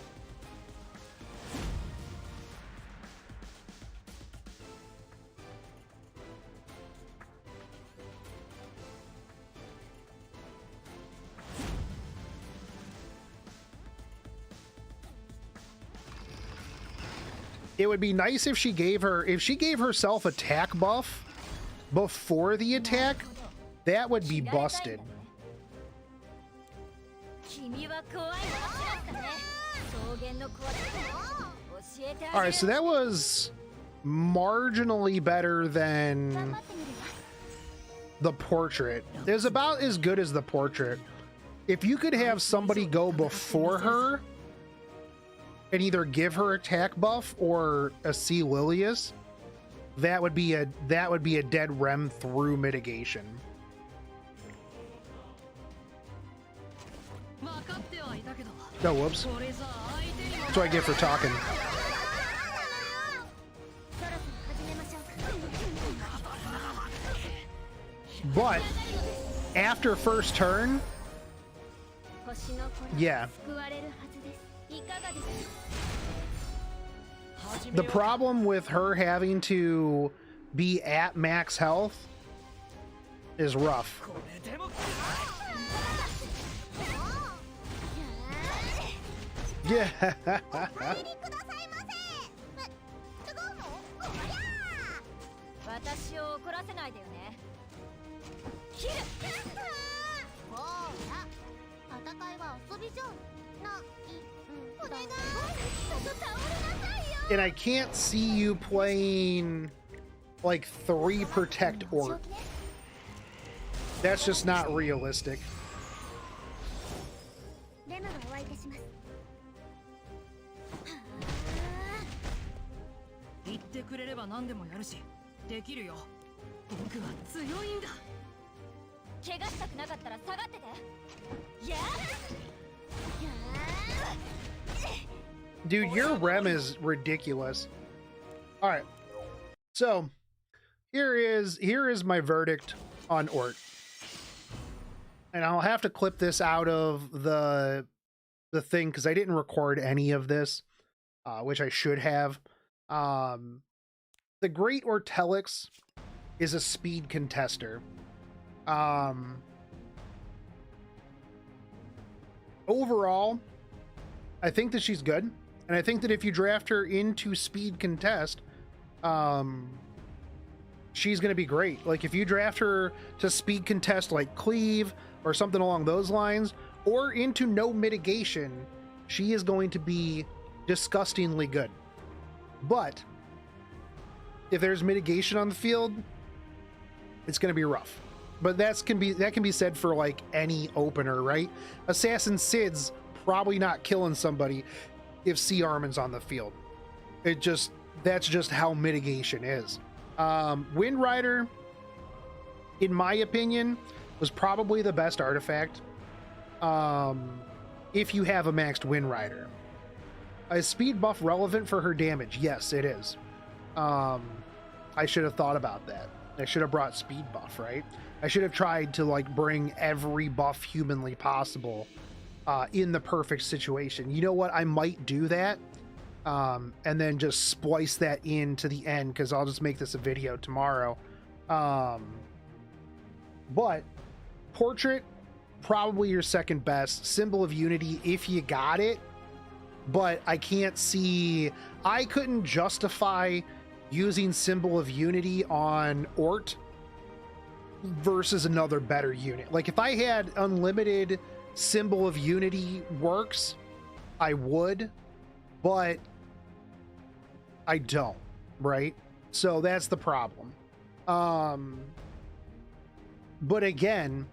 It would be nice if she gave herself attack buff before the attack. That would be busted. 君は怖いのは知らったね。草原の怖さを教えてあげる。 All right, so that was marginally better than 頑張ってみるわ。 the portrait. It was about as good as the portrait. If you could have somebody go before her and either give her attack buff or a C. Lilius, that would be a dead rem through mitigation. 分かってはいたけど。 Oh, whoops. これじゃ相手にも That's what I get for talking. そろそろ始めましょう。 But after first turn, 星の子ら yeah. 救われるはずです。いかがですか？ The problem with her having to be at max health is rough. これでも Yeah. お入りくださいませ。違うの？私を怒らせないでよね。切る。ほら、戦いは遊びじゃない。お願い。倒れなさいよ。 And I can't see you playing like 3 protect Ort. That's just not realistic. レムがお相手します。言ってくれれば何でもやるし、できるよ。僕は強いんだ。怪我したくなかったら下がってて。やあ。 Dude, your rem is ridiculous. All right. So, here is my verdict on Ort. And I'll have to clip this out of the thing cuz I didn't record any of this, which I should have. The Great Ortelix is a speed contester. Overall, I think that she's good. And I think that if you draft her into speed contest, she's going to be great. Like if you draft her to speed contest like Cleave or something along those lines, or into no mitigation, she is going to be disgustingly good. But if there's mitigation on the field, it's going to be rough. But that can be said for like any opener, right? Assassin Sid's probably not killing somebody if C Armin's on the field. That's just how mitigation is. Wind Rider, in my opinion, was probably the best artifact. If you have a maxed Wind Rider. Is speed buff relevant for her damage? Yes, it is. I should have thought about that. I should have brought speed buff, right? I should have tried to like bring every buff humanly possible in the perfect situation. You know what? I might do that and then just splice that into the end because I'll just make this a video tomorrow. But Portrait, probably your second best. Symbol of Unity, if you got it. But I can't see... I couldn't justify using Symbol of Unity on Ort versus another better unit. Like, if I had unlimited Symbol of Unity works, I would, but I don't, right? So that's the problem. But again,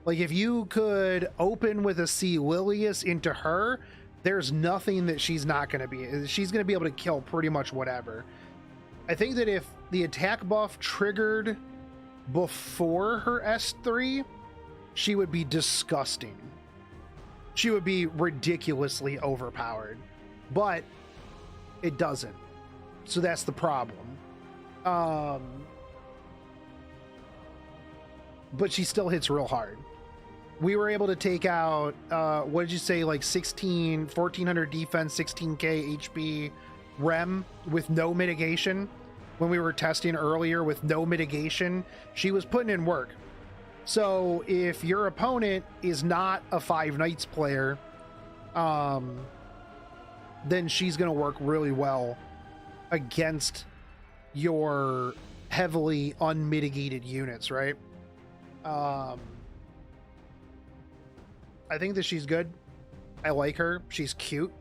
like, if you could open with a C. Lilius into her, there's nothing that she's not going to be. She's going to be able to kill pretty much whatever. I think that if the attack buff triggered before her S3, she would be disgusting. She would be ridiculously overpowered, but it doesn't. So that's the problem. But she still hits real hard. We were able to take out, what did you say, like 1400 defense, 16k HP rem with no mitigation. When we were testing earlier with no mitigation, she was putting in work. So if your opponent is not a Five Nights player, then she's going to work really well against your heavily unmitigated units, right? I think that she's good. I like her. She's cute.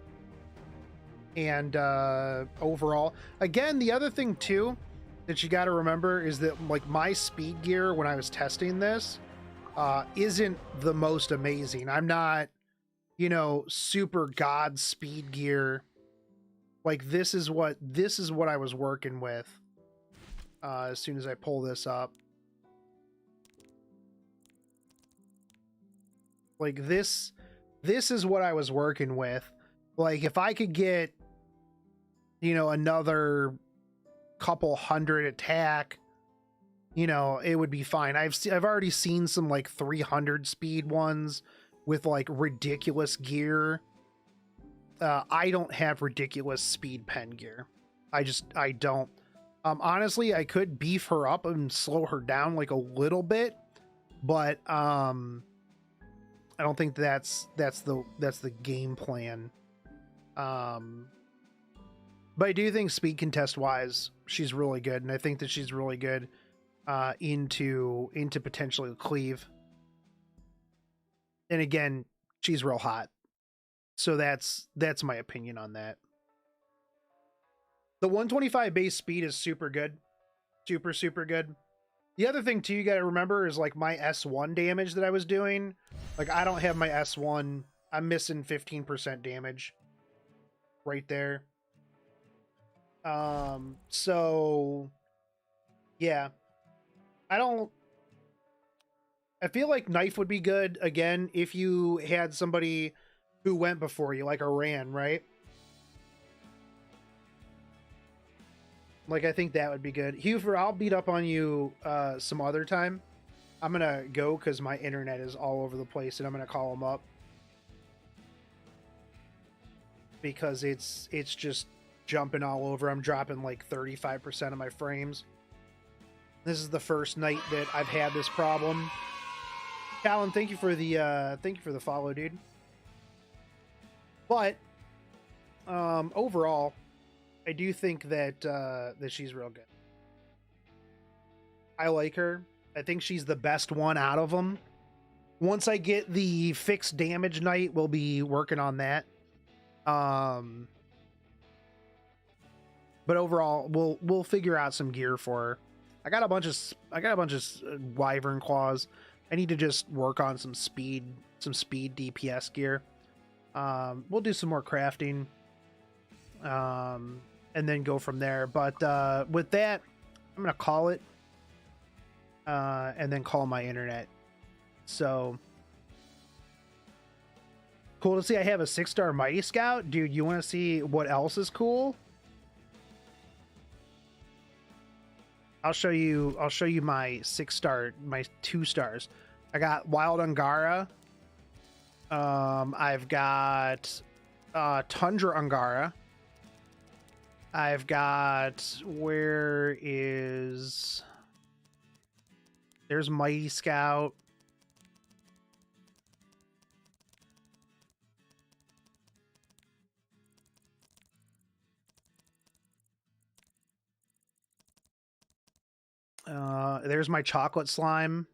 And overall, again, the other thing too that you got to remember is that like my speed gear when I was testing this isn't the most amazing. I'm not, you know, super god speed gear. Like this is what I was working with as soon as I pull this up. Like this is what I was working with. Like if I could get, you know, another couple hundred attack, you know, it would be fine. I've already seen some like 300 speed ones with like ridiculous gear. I don't have ridiculous speed pen gear. I don't. Honestly, I could beef her up and slow her down like a little bit, but I don't think that's the game plan. But I do think speed contest wise, she's really good, and I think that she's really good into potentially cleave. And again, she's real hot. So that's my opinion on that. The 125 base speed is super good. Super good. The other thing too you got to remember is like my S1 damage that I was doing. Like I don't have my S1. I'm missing 15% damage right there. So yeah, I feel like knife would be good again if you had somebody who went before you, like a Ran, right? Like I think that would be good. Hufer, I'll beat up on you some other time. I'm gonna go because my internet is all over the place, and I'm gonna call him up because it's just jumping all over. I'm dropping like 35% of my frames. This is the first night that I've had this problem. Callan, thank you for the follow, dude. But overall, I do think that that she's real good. I like her. I think she's the best one out of them. Once I get the fixed damage knight, we'll be working on that. But overall, we'll figure out some gear for her. I got a bunch of wyvern claws. I need to just work on some speed DPS gear. We'll do some more crafting, and then go from there. But with that, I'm gonna call it, and then call my internet. So cool to see. I have a 6-star Mighty Scout, dude. You want to see what else is cool? I'll show you my 6-star, my 2 stars. I got Wild Angara. I've got Tundra Angara. I've got, there's Mighty Scout. There's my chocolate slime.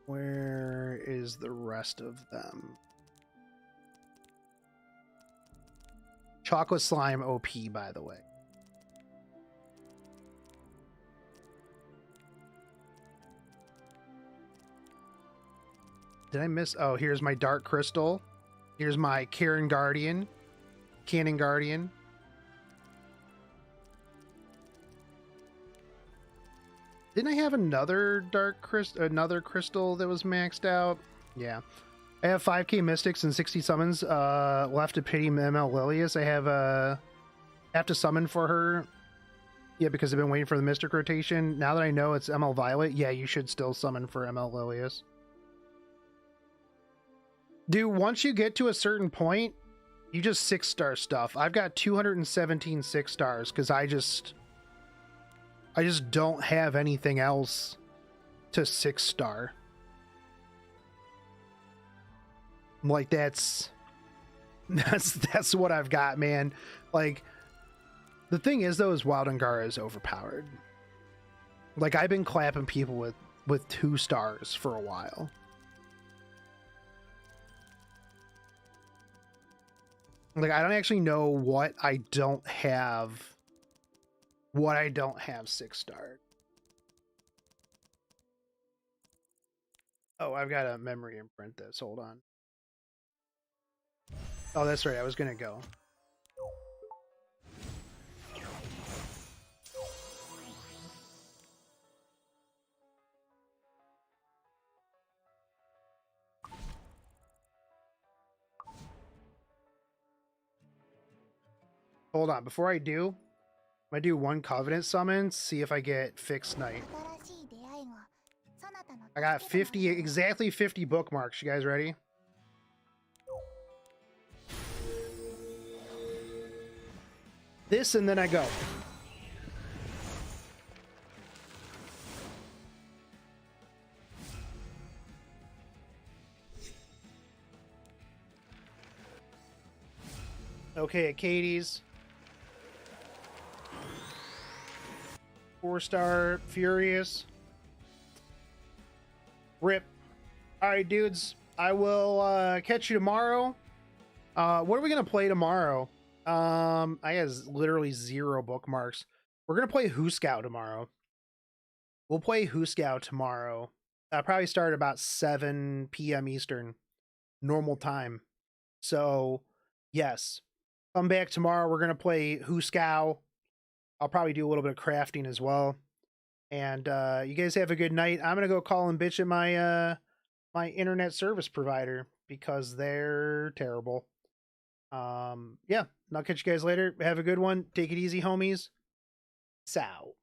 Where is the rest of them? Chocolate slime OP, by the way. Did I miss? Oh, here's my Dark Crystal. Here's my Cannon Guardian. Didn't I have another crystal that was maxed out? Yeah. I have 5k mystics and 60 summons left to pity ML Lilius. I have to summon for her. Yeah, because I've been waiting for the mystic rotation. Now that I know it's ML Violet, yeah, you should still summon for ML Lilius. Dude, once you get to a certain point, you just 6-star stuff. I've got 217 6-stars because I just don't have anything else to 6-star. Like that's what I've got, man. Like the thing is though, is Wild Angara is overpowered. Like I've been clapping people with 2 stars for a while. Like I don't actually know what I don't have 6-star. Oh, I've got a memory imprint this. Hold on. Oh, that's right. I was gonna go. Hold on. Before I do, I'm gonna do 1 Covenant summon, see if I get Fixed Knight. I got 50, exactly 50 bookmarks. You guys ready? This and then I go. Okay, at Katie's. 4-star Furious. Rip. Alright, dudes. I will catch you tomorrow. What are we gonna play tomorrow? I have literally 0 bookmarks. We're gonna play Huscow tomorrow. We'll play Huscow tomorrow. Probably start about 7 p.m. Eastern. Normal time. So, yes. Come back tomorrow. We're gonna play Huscow. I'll probably do a little bit of crafting as well. And you guys have a good night. I'm gonna go call and bitch at my my internet service provider because they're terrible. Yeah, and I'll catch you guys later. Have a good one. Take it easy, homies. Ciao.